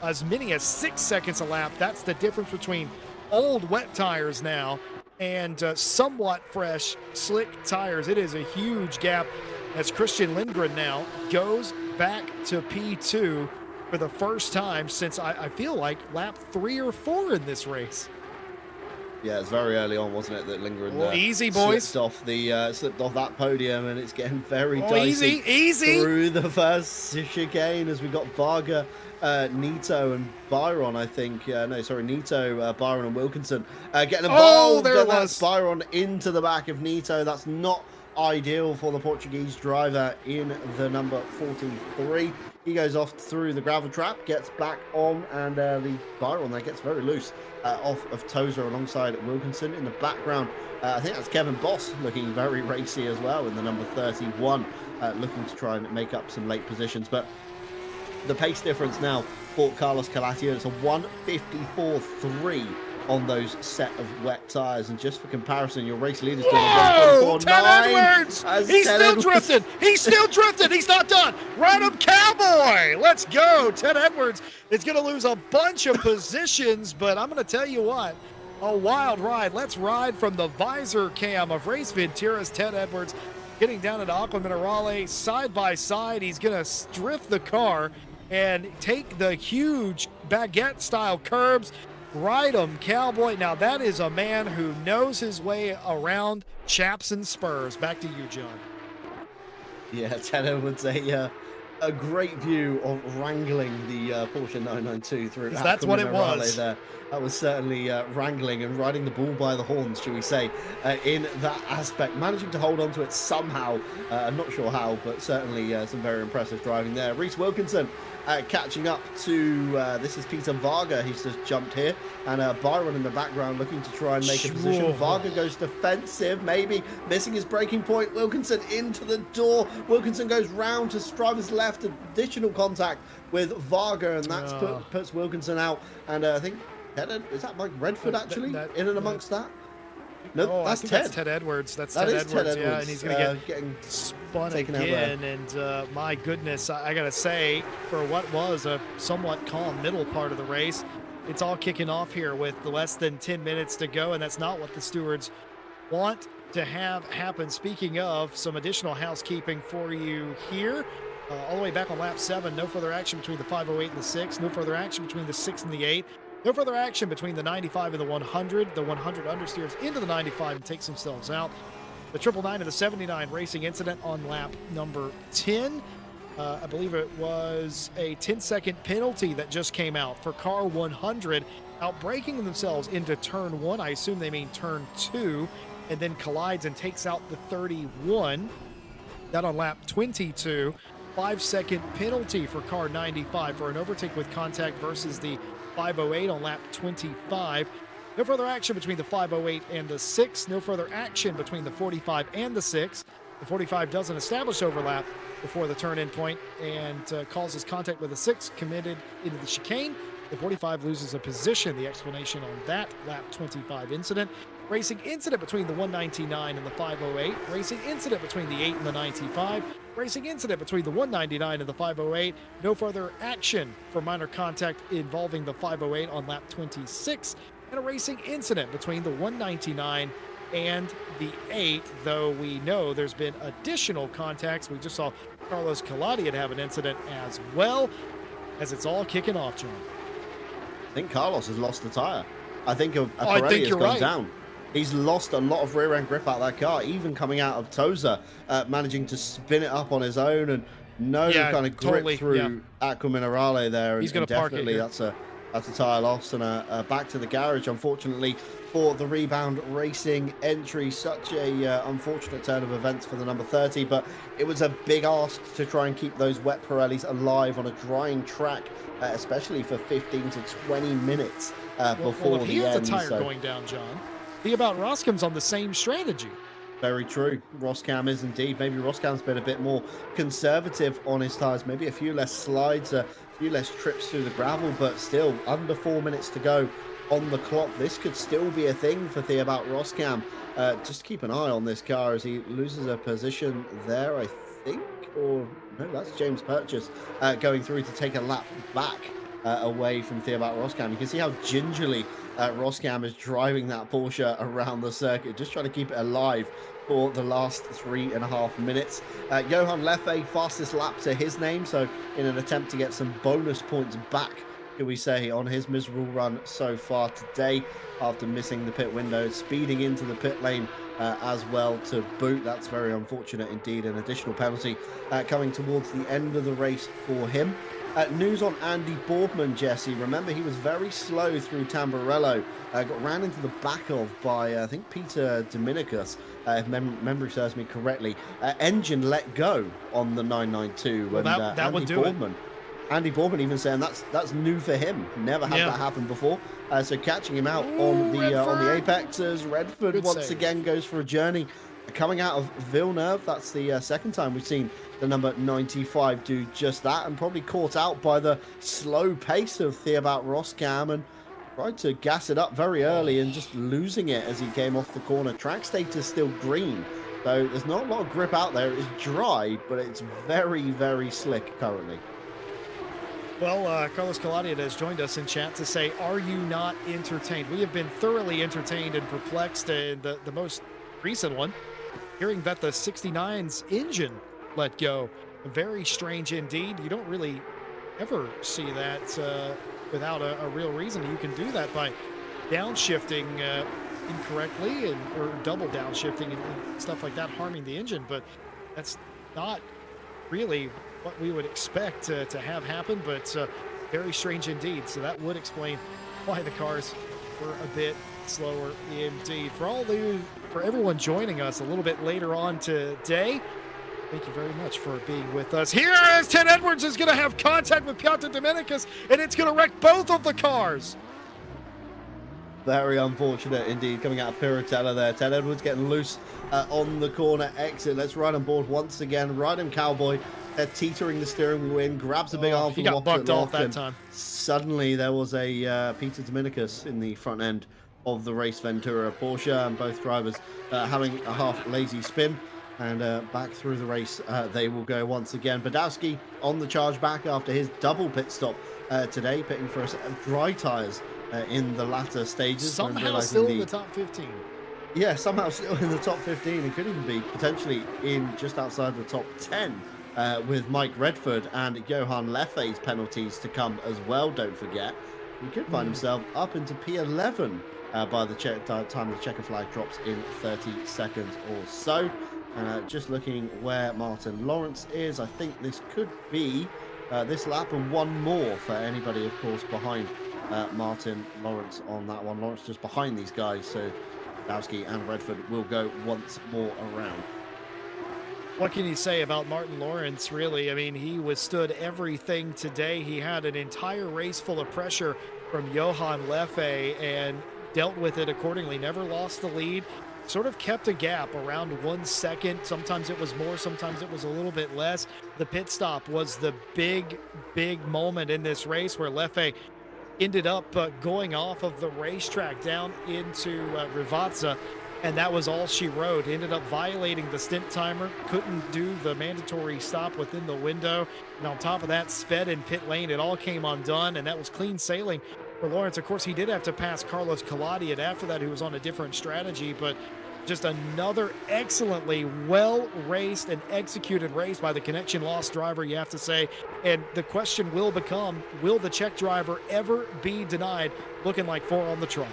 as many as 6 seconds a lap. That's the difference between old wet tires now and somewhat fresh slick tires. It is a huge gap as Christian Lindgren now goes back to P2 for the first time since I feel like lap 3 or 4 in this race. Yeah, it's very early on, wasn't it, that Lindgren easy, boys. slipped off that podium, and it's getting very dicey easy through the first chicane as we got Varga, Nito, and Byron. I think Nito, Byron, and Wilkinson getting involved. That's Byron into the back of Nito. That's not ideal for the Portuguese driver in the number 43. He goes off through the gravel trap, gets back on, and the Byron there gets very loose off of Tozer alongside Wilkinson. In the background, I think that's Kevin Boss looking very racy as well in the number 31, looking to try and make up some late positions. But the pace difference now for Carlos Calatio, it's a 1:54.3 on those set of wet tires. And just for comparison, your race leader's doing a 1:44.9. Ted Edwards! He's still drifting! He's still drifting! He's not done! Ride him, cowboy! Let's go! Ted Edwards is going to lose a bunch of positions, but I'm going to tell you what, a wild ride. Let's ride from the visor cam of Race Ventura's Ted Edwards getting down into Aqua Minerale side by side. He's going to drift the car and take the huge baguette-style curbs. Ride 'em, cowboy. Now that is a man who knows his way around chaps and spurs. Back to you, John. Yeah, Ted Edwards, a great view of wrangling the Porsche 992 through. That's what it was. There. That was certainly wrangling and riding the bull by the horns, shall we say, in that aspect. Managing to hold on to it somehow. I'm not sure how, but certainly some very impressive driving there. Reese Wilkinson catching up to, this is Peter Varga. He's just jumped here. And Byron in the background looking to try and make a position. Varga goes defensive, maybe missing his braking point. Wilkinson into the door. Wilkinson goes round to driver's left. Additional contact with Varga, and that's puts Wilkinson out. And I think, is that Mike Redford actually in and amongst that? No, that's Ted. That's Ted Edwards. That's Ted Edwards. Yeah, and he's going to get spun again. And my goodness, I got to say, for what was a somewhat calm middle part of the race, it's all kicking off here with less than 10 minutes to go, and that's not what the stewards want to have happen. Speaking of, some additional housekeeping for you here. All the way back on lap 7, no further action between the 508 and the 6. No further action between the 6 and the 8. No further action between the 95 and the 100. The 100 understeers into the 95 and takes themselves out. The 999 and the 79 racing incident on lap number 10. I believe it was a 10-second penalty that just came out for car 100, outbraking themselves into turn 1. I assume they mean turn 2, and then collides and takes out the 31. That on lap 22. 5-second penalty for car 95 for an overtake with contact versus the 508 on lap 25. No further action between the 508 and the 6. No further action between the 45 and the 6. The 45 doesn't establish overlap before the turn-in point and causes contact with the 6, committed into the chicane. The 45 loses a position. The explanation on that lap 25 incident. Racing incident between the 199 and the 508. Racing incident between the 8 and the 95. Racing incident between the 199 and the 508. No further action for minor contact involving the 508 on lap 26. And a racing incident between the 199 and the 8, though we know there's been additional contacts. We just saw Carlos Colladi have an incident as well, as it's all kicking off, John. I think Carlos has lost the tire. I think a I Pirelli think has you're gone right. down. He's lost a lot of rear end grip out of that car, even coming out of Toza, managing to spin it up on his own and no Yeah, kind of grip totally. Yeah, through Aqua Minerale there, he's and going to park it definitely here. that's a tire loss and a back to the garage. Unfortunately for the Rebound Racing entry, such a unfortunate turn of events for the number 30, but it was a big ask to try and keep those wet Pirellis alive on a drying track, especially for 15 to 20 minutes before If he the has a end. tire So going down, John, the about Roscom's on the same strategy. very true. Roscam is indeed. Maybe Roscam's been a bit more conservative on his tyres. Maybe a few less slides, a few less trips through the gravel, but still under 4 minutes to go on the clock. This could still be a thing for Theobald Roscam. Just keep an eye on this car as he loses a position there, I think. Or no, that's James Purchase going through to take a lap back away from Theobald Roscam. You can see how gingerly Roscam is driving that Porsche around the circuit, just trying to keep it alive for the last 3.5 minutes. Johan Leffe, fastest lap to his name, so in an attempt to get some bonus points back, can we say, on his miserable run so far today, after missing the pit window, speeding into the pit lane as well to boot. That's very unfortunate indeed. An additional penalty coming towards the end of the race for him. News on Andy Boardman, Jesse. Remember, he was very slow through Tamburello. Got ran into the back of by, I think, Peter Dominicus, if memory serves me correctly. Engine let go on the 992. Well, and that would do it. Andy Boardman even saying that's new for him. Never had that happen before. So catching him out on the apexes. Redford Good once save. again goes for a journey. Coming out of Villeneuve, that's the second time we've seen the number 95 do just that, and probably caught out by the slow pace of Theobald Roscam and tried to gas it up very early and just losing it as he came off the corner. Track state is still green, so there's not a lot of grip out there. It's dry, but it's very, very slick currently. Well, Carlos Colladi has joined us in chat to say, are you not entertained? We have been thoroughly entertained and perplexed, and the most recent one, hearing that the 69's engine let go. Very strange indeed. You don't really ever see that without a real reason. You can do that by downshifting incorrectly or double downshifting and stuff like that, harming the engine, but that's not really what we would expect to have happen, but very strange indeed. So that would explain why the cars were a bit slower indeed. For everyone joining us a little bit later on today, thank you very much for being with us. Here as Ted Edwards is going to have contact with Piotr Dominicus, and it's going to wreck both of the cars. Very unfortunate indeed, coming out of Piratella there. Ted Edwards getting loose on the corner exit. Let's ride on board once again. Ride him, Cowboy. They're teetering the steering wheel in, grabs a big arm He from got bucked off that time. Suddenly there was a Peter Dominicus in the front end of the Race Ventura Porsche, and both drivers having a half lazy spin. And back through the race they will go once again. Badowski on the charge back after his double pit stop today, pitting for a set of dry tyres in the latter stages. Somehow still in the top 15. Yeah, somehow still in the top 15, and could even be potentially in just outside the top 10 with Mike Redford and Johan Leffe's penalties to come as well, don't forget. He could find himself up into P11 by the time the checker flag drops in 30 seconds or so. Just looking where Martin Lawrence is, I think this could be this lap and one more for anybody, of course, behind Martin Lawrence on that one. Lawrence just behind these guys, so Badowski and Redford will go once more around. What can you say about Martin Lawrence, really? I mean, he withstood everything today. He had an entire race full of pressure from Johan Leffe and dealt with it accordingly. Never lost the lead. Sort of kept a gap around 1 second. Sometimes it was more, sometimes it was a little bit less. The pit stop was the big moment in this race where Leffe ended up going off of the racetrack down into Rivazza, and that was all she wrote. Ended up violating the stint timer, couldn't do the mandatory stop within the window, and on top of that, sped in pit lane. It all came undone, and that was clean sailing for Lawrence. Of course, he did have to pass Carlos Colladi, and after that, he was on a different strategy, but Just another excellently well-raced and executed race by the connection loss driver, you have to say. And the question will become, will the Czech driver ever be denied? Looking like 4 on the trot.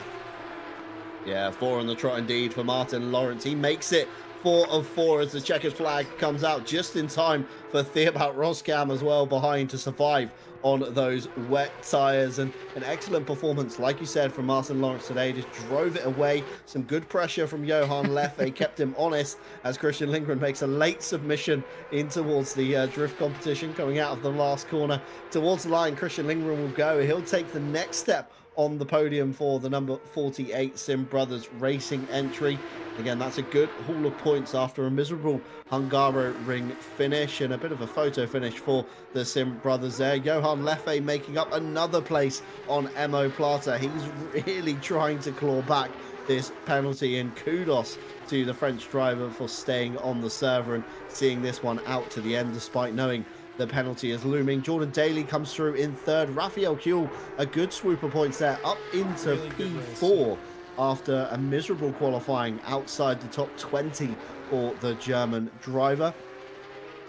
Yeah, 4 on the trot indeed for Martin Lawrence. He makes it 4 of 4 as the checkered flag comes out just in time for Theobald Roskam as well behind to survive on those wet tyres. And an excellent performance, like you said, from Martin Lawrence today. Just drove it away. Some good pressure from Johan Leffe kept him honest as Christian Lindgren makes a late submission in towards the drift competition coming out of the last corner. Towards the line, Christian Lindgren will go. He'll take the next step on the podium for the number 48 Sim Brothers Racing entry. Again, that's a good haul of points after a miserable Hungaroring finish and a bit of a photo finish for the Sim Brothers there. Johan Leffe making up another place on Emo Plata. He's really trying to claw back this penalty, and kudos to the French driver for staying on the server and seeing this one out to the end despite knowing the penalty is looming. Jordan Daly comes through in third. Raphael Kuhl, a good swoop of points there, up into Really P4 after a miserable qualifying outside the top 20 for the German driver.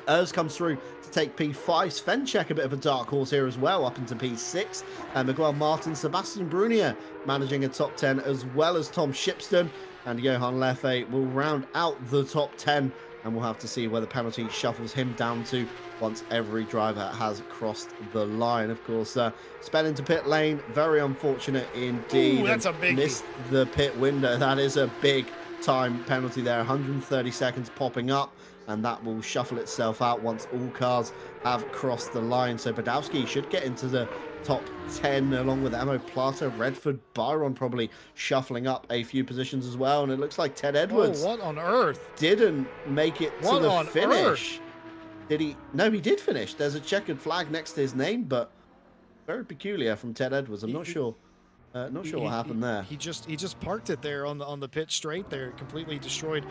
Urs comes through to take P5. Svenček, a bit of a dark horse here as well, up into P6. And Miguel Martin, Sebastian Brunier managing a top 10, as well as Tom Shipston. And Johan Leffe will round out the top 10. And we'll have to see where the penalty shuffles him down to once every driver has crossed the line. Of course, sped into pit lane. Very unfortunate indeed. Ooh, that's a big missed the pit window. That is a big time penalty there. 130 seconds popping up, and that will shuffle itself out once all cars have crossed the line. So Badowski should get into the top 10 along with Emo Plata, Redford, Byron probably shuffling up a few positions as well. And it looks like Ted Edwards, what on earth, didn't make it to what the on finish. earth? Did he? No, he did finish. There's a checkered flag next to his name, but very peculiar from Ted Edwards. I'm not sure. Not sure what happened there. He just parked it there on the pit straight there, completely destroyed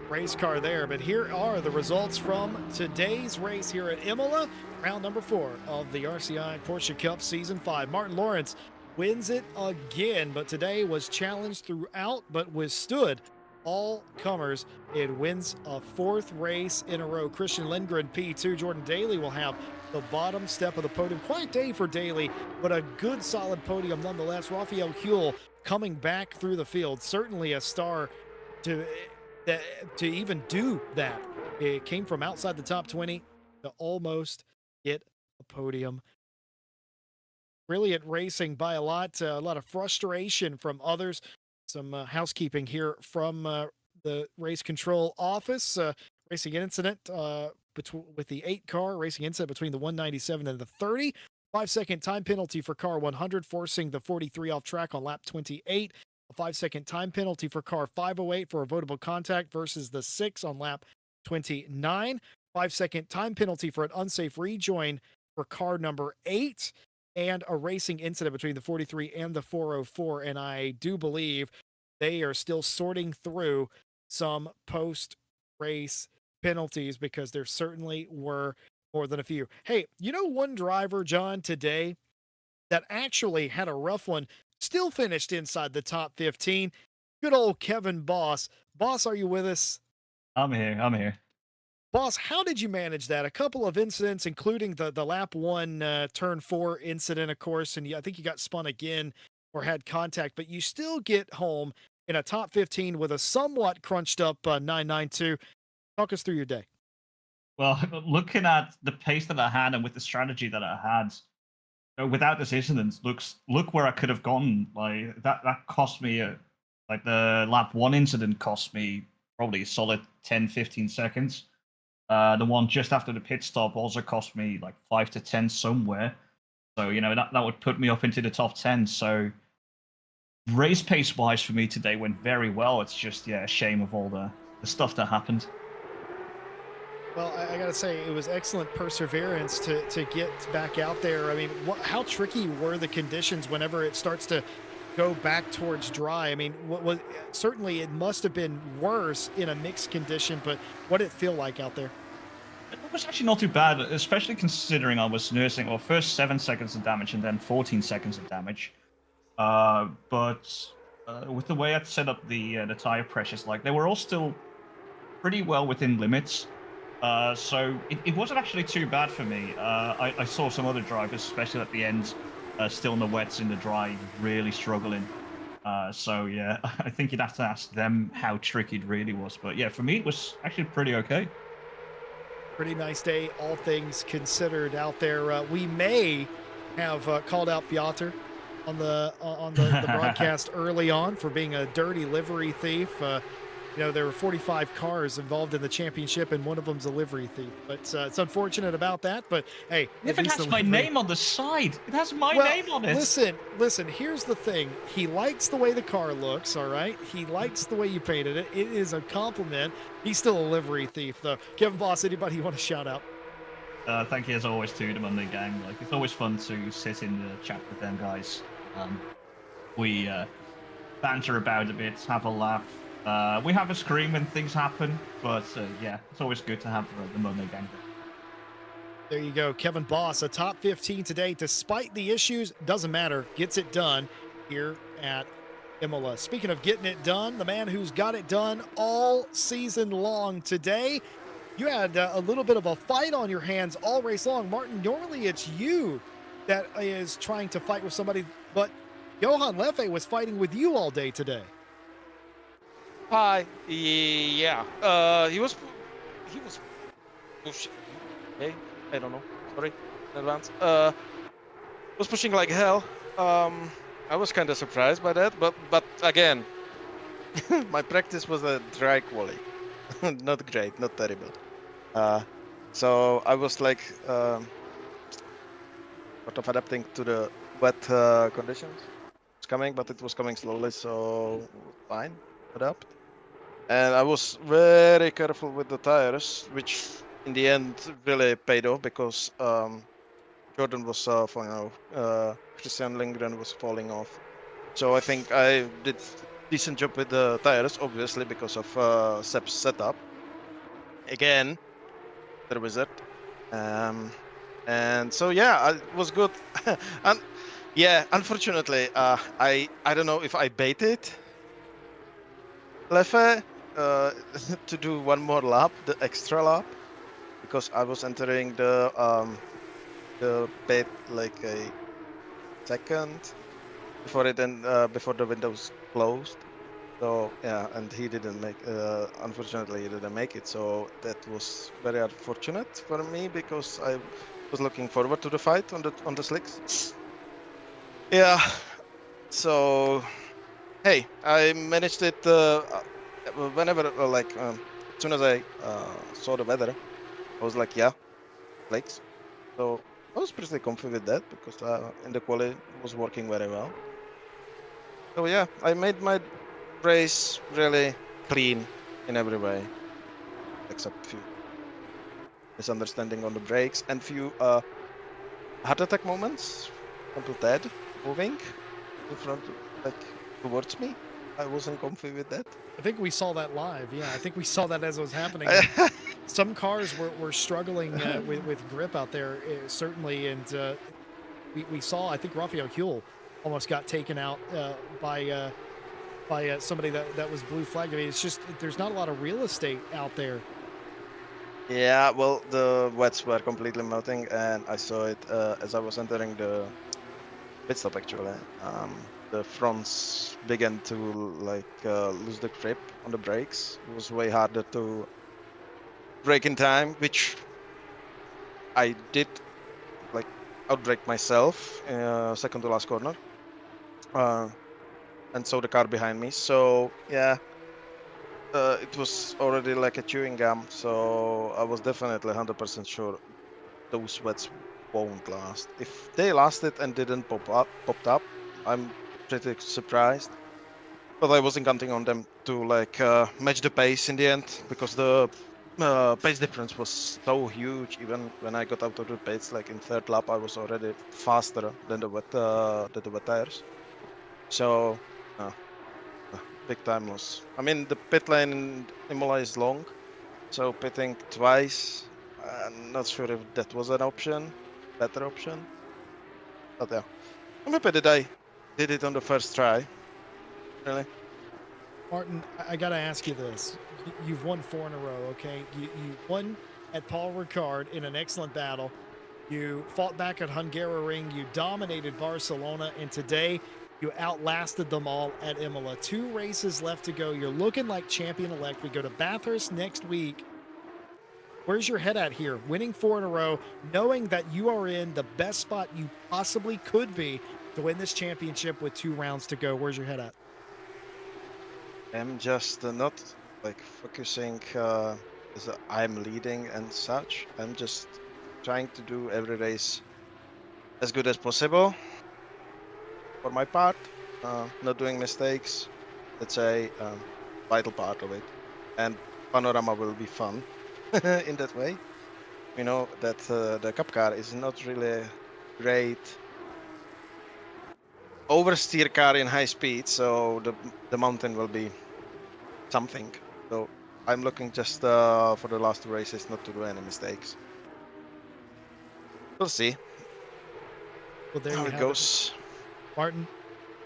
race car there. But here are the results from today's race here at Imola, round number 4 of the RCI Porsche Cup Season 5. Martin Lawrence wins it again, but today was challenged throughout, but withstood all comers. It wins a 4th race in a row. Christian Lindgren, P2. Jordan Daly will have the bottom step of the podium. Quiet day for Daly, but a good solid podium nonetheless. Raphael Kuhl coming back through the field. Certainly a star to even do that. It came from outside the top 20 to almost get a podium. Brilliant racing by a lot of frustration from others. Some housekeeping here from the race control office. Racing incident with the 8 car. Racing incident between the 197 and the 30. 5-second time penalty for car 100, forcing the 43 off track on lap 28. A 5-second time penalty for car 508 for avoidable contact versus the 6 on lap 29. 5-second time penalty for an unsafe rejoin for car number 8. And a racing incident between the 43 and the 404. And I do believe they are still sorting through some post-race penalties because there certainly were more than a few. Hey, you know one driver, John, today that actually had a rough one, still finished inside the top 15? Good old Kevin Boss. Boss, are you with us? I'm here. Boss, how did you manage that? A couple of incidents, including the lap 1 turn 4 incident, of course, and I think you got spun again or had contact, but you still get home in a top 15 with a somewhat crunched up 992. Talk us through your day. Well, looking at the pace that I had and with the strategy that I had, without this incident, look where I could have gone. Like that cost me like the lap 1 incident cost me probably a solid 10-15 seconds. The one just after the pit stop also cost me like 5 to 10 somewhere. So, that would put me up into the top 10. So race pace wise for me today went very well. It's just, a shame of all the stuff that happened. Well, I got to say, it was excellent perseverance to get back out there. I mean, how tricky were the conditions whenever it starts to go back towards dry? I mean, certainly it must have been worse in a mixed condition, but what did it feel like out there? It was actually not too bad, especially considering I was nursing, first 7 seconds of damage and then 14 seconds of damage. But with the way I'd set up the tire pressures, like they were all still pretty well within limits. So it wasn't actually too bad for me. I saw some other drivers, especially at the end, still in the wets, in the dry, really struggling. So yeah, I think you'd have to ask them how tricky it really was. But yeah, for me, it was actually pretty okay. Pretty nice day, all things considered out there. We may have called out Piotr on the broadcast early on for being a dirty livery thief. There were 45 cars involved in the championship, and one of them's a livery thief. But it's unfortunate about that. But hey, If at it least has the my livery... name on the side, it has my Well, name on it. listen. Here's the thing. He likes the way the car looks. All right. He likes the way you painted it. It is a compliment. He's still a livery thief, though. Kevin Boss, anybody you want to shout out? Thank you as always to the Monday gang. Like it's always fun to sit in the chat with them guys. We banter about a bit, have a laugh. We have a scream when things happen, but yeah, it's always good to have the Monday gang. There you go. Kevin Boss, a top 15 today, despite the issues, doesn't matter, gets it done here at Imola. Speaking of getting it done, the man who's got it done all season long today, you had a little bit of a fight on your hands all race long. Martin, normally it's you that is trying to fight with somebody, but Johan Leffe was fighting with you all day today. Hi. Yeah. He was pushing. Okay. I don't know. Sorry in advance. Was pushing like hell. I was kind of surprised by that, but again, my practice was a dry quali, not great, not terrible. So I was like sort of adapting to the wet conditions. It's coming, but it was coming slowly, so fine, adapt. And I was very careful with the tires, which in the end really paid off because Jordan was falling off, Christian Lindgren was falling off. So I think I did decent job with the tires, obviously because of Sepp's setup. Again, the wizard. And so yeah, it was good. And yeah, unfortunately, I don't know if I baited Leffe to do one more lap, the extra lap, because I was entering the pit like a second before it and before the windows closed. So yeah, and he didn't make. Unfortunately, he didn't make it. So that was very unfortunate for me because I was looking forward to the fight on the slicks. Yeah. So hey, I managed it. Whenever as soon as I saw the weather, I was like, yeah, slicks. So I was pretty comfy with that because in the quali it was working very well. So yeah, I made my race really clean in every way, except few misunderstanding on the brakes and few heart attack moments. Until Ted moving in front, like towards me. I wasn't comfy with that. I think we saw that live. Yeah, I think we saw that as it was happening. Some cars were struggling with grip out there, certainly, and we saw. I think Raphael Huell almost got taken out by somebody that was blue flagged. I mean, it's just there's not a lot of real estate out there. Yeah, well, the wets were completely melting, and I saw it as I was entering the pit stop. Actually, the fronts began to lose the grip on the brakes. It was way harder to brake in time, which I did outbrake myself second to last corner, and so the car behind me. So yeah, it was already like a chewing gum. So I was definitely 100% sure those wets won't last. If they lasted and didn't popped up, I'm pretty surprised. But I wasn't counting on them to match the pace in the end because the pace difference was so huge. Even when I got out of the pace, like in third lap, I was already faster than the wet tires. So big time loss. I mean, the pit lane in Imola is long, so pitting twice. I'm not sure if that was an option, better option. But yeah, I'm happy that I did it on the first try. Really? Martin, I got to ask you this. You've won 4 in a row, okay? You won at Paul Ricard in an excellent battle. You fought back at Hungaroring. You dominated Barcelona. And today, you outlasted them all at Imola. 2 races left to go. You're looking like champion-elect. We go to Bathurst next week. Where's your head at here? Winning 4 in a row, knowing that you are in the best spot you possibly could be to win this championship with 2 rounds to go. Where's your head at? I'm just not like focusing as I'm leading and such. I'm just trying to do every race as good as possible for my part. Not doing mistakes. That's a vital part of it. And Panorama will be fun in that way. We know that the Cup car is not really great oversteer car in high speed, so the mountain will be something. So I'm looking just for the last 2 races not to do any mistakes. We'll see Well, there how you it have goes. Martin,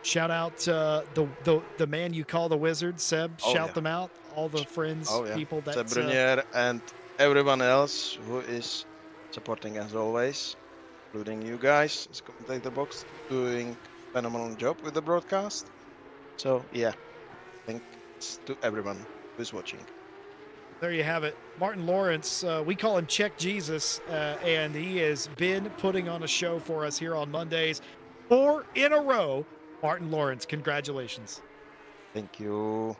shout out the man you call the wizard, Seb. Oh, shout yeah. them out. All the friends, Oh yeah, people that Seb Brunier and everyone else who is supporting as always, including you guys as commentator box, doing phenomenal job with the broadcast. So yeah, thanks to everyone who's watching. there you have it. Martin Lawrence, we call him Check Jesus, and he has been putting on a show for us here on Mondays. 4 in a row. Martin Lawrence, congratulations. Thank you.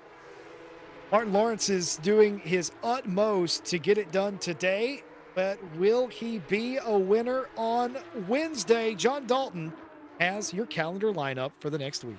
Martin Lawrence is doing his utmost to get it done today, but will he be a winner on Wednesday? John Dalton has your calendar lineup for the next week.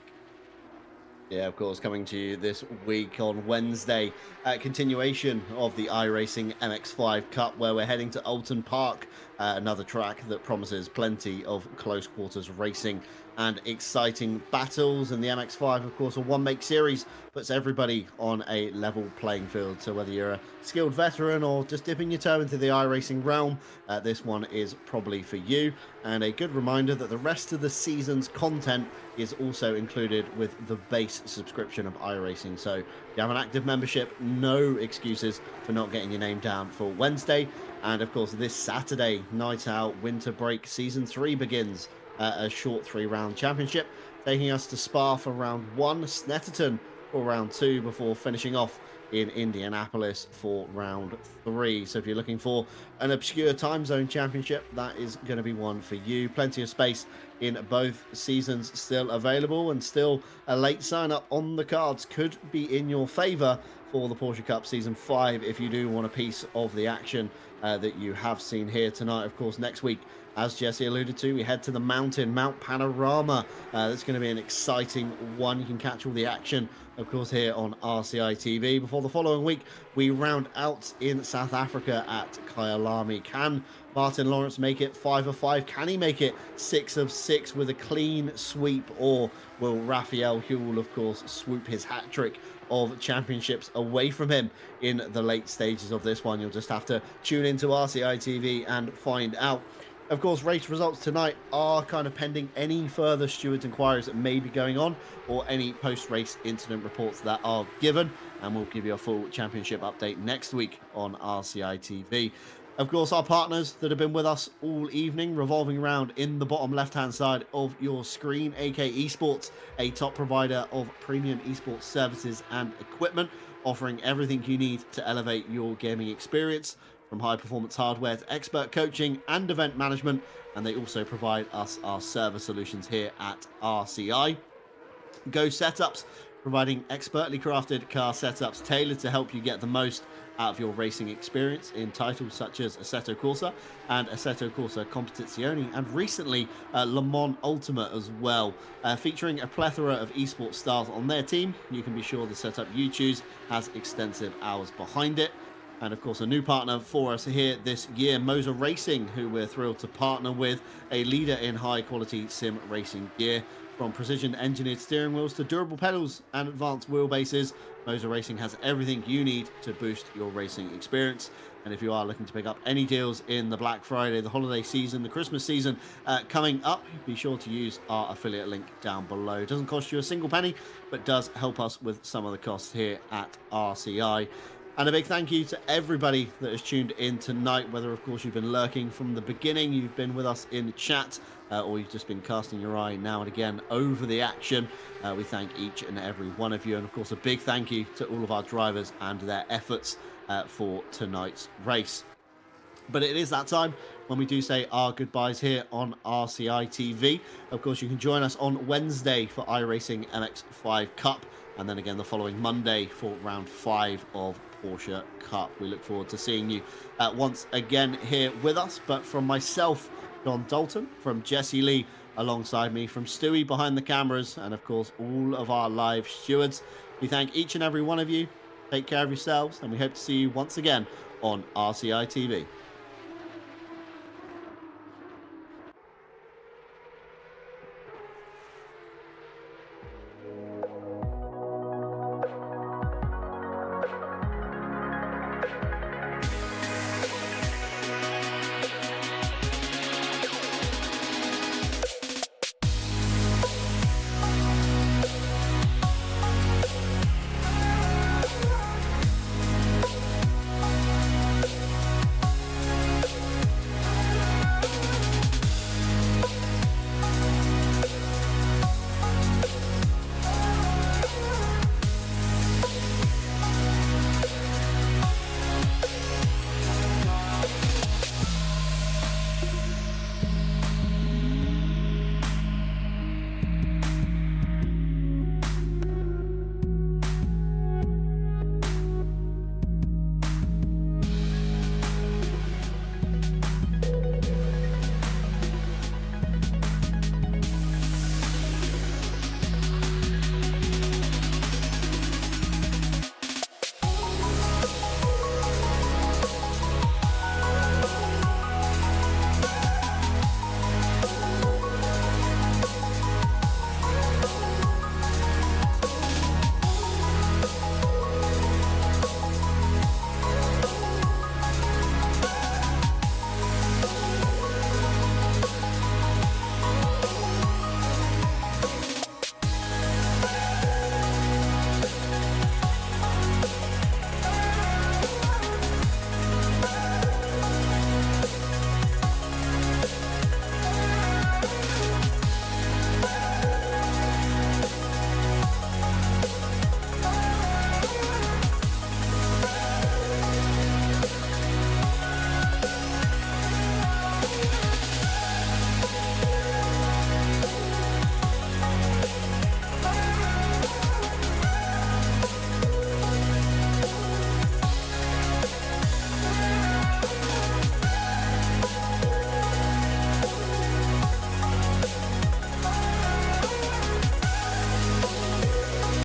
Yeah, of course, coming to you this week on Wednesday, continuation of the iRacing MX5 Cup, where we're heading to Alton Park, another track that promises plenty of close quarters racing and exciting battles. And the MX5, of course, a one-make series, puts everybody on a level playing field. So whether you're a skilled veteran or just dipping your toe into the iRacing realm, this one is probably for you. And a good reminder that the rest of the season's content is also included with the base subscription of iRacing. So if you have an active membership, no excuses for not getting your name down for Wednesday. And of course, this Saturday, Night Out Winter Break Season 3 begins. A short 3-round championship, taking us to Spa for round 1, Snetterton for round 2, before finishing off in Indianapolis for round 3. So if you're looking for an obscure time zone championship, that is going to be one for you. Plenty of space in both seasons still available, and still a late sign up on the cards could be in your favor for the Porsche Cup Season 5 if you do want a piece of the action that you have seen here tonight. Of course, next week, as Jesse alluded to, we head to the mountain, Mount Panorama. That's going to be an exciting one. You can catch all the action, of course, here on RCI TV. Before the following week, we round out in South Africa at Kyalami. Can Martin Lawrence make it 5 of 5? Can he make it 6 of 6 with a clean sweep? Or will Raphael Huel, of course, swoop his hat-trick of championships away from him in the late stages of this one? You'll just have to tune into RCI TV and find out. Of course, race results tonight are kind of pending any further stewards' inquiries that may be going on, or any post-race incident reports that are given, and we'll give you a full championship update next week on RCI TV. Of course, our partners that have been with us all evening, revolving around in the bottom left-hand side of your screen, AK Esports, a top provider of premium esports services and equipment, offering everything you need to elevate your gaming experience, from high-performance hardware to expert coaching and event management, and they also provide us our server solutions here at RCI. Go Setups, providing expertly crafted car setups tailored to help you get the most out of your racing experience in titles such as Assetto Corsa and Assetto Corsa Competizione, and recently Le Mans Ultimate as well. Featuring a plethora of esports stars on their team, you can be sure the setup you choose has extensive hours behind it. And of course, a new partner for us here this year, Moser Racing, who we're thrilled to partner with, a leader in high quality sim racing gear From precision engineered steering wheels to durable pedals and advanced wheelbases, Moser Racing has everything you need to boost your racing experience. And if you are looking to pick up any deals in the Black Friday, the holiday season, the Christmas season coming up, be sure to use our affiliate link down below. It doesn't cost you a single penny, but does help us with some of the costs here at RCI. And a big thank you to everybody that has tuned in tonight, whether, of course, you've been lurking from the beginning, you've been with us in chat, or you've just been casting your eye now and again over the action. We thank each and every one of you. And, of course, a big thank you to all of our drivers and their efforts for tonight's race. But it is that time when we do say our goodbyes here on RCI TV. Of course, you can join us on Wednesday for iRacing MX5 Cup, and then again the following Monday for round 5 of Porsche Cup. We look forward to seeing you once again here with us. But from myself, John Dalton, from Jesse Lee alongside me, from Stewie behind the cameras, and of course all of our live stewards, we thank each and every one of you. Take care of yourselves, and we hope to see you once again on RCI TV.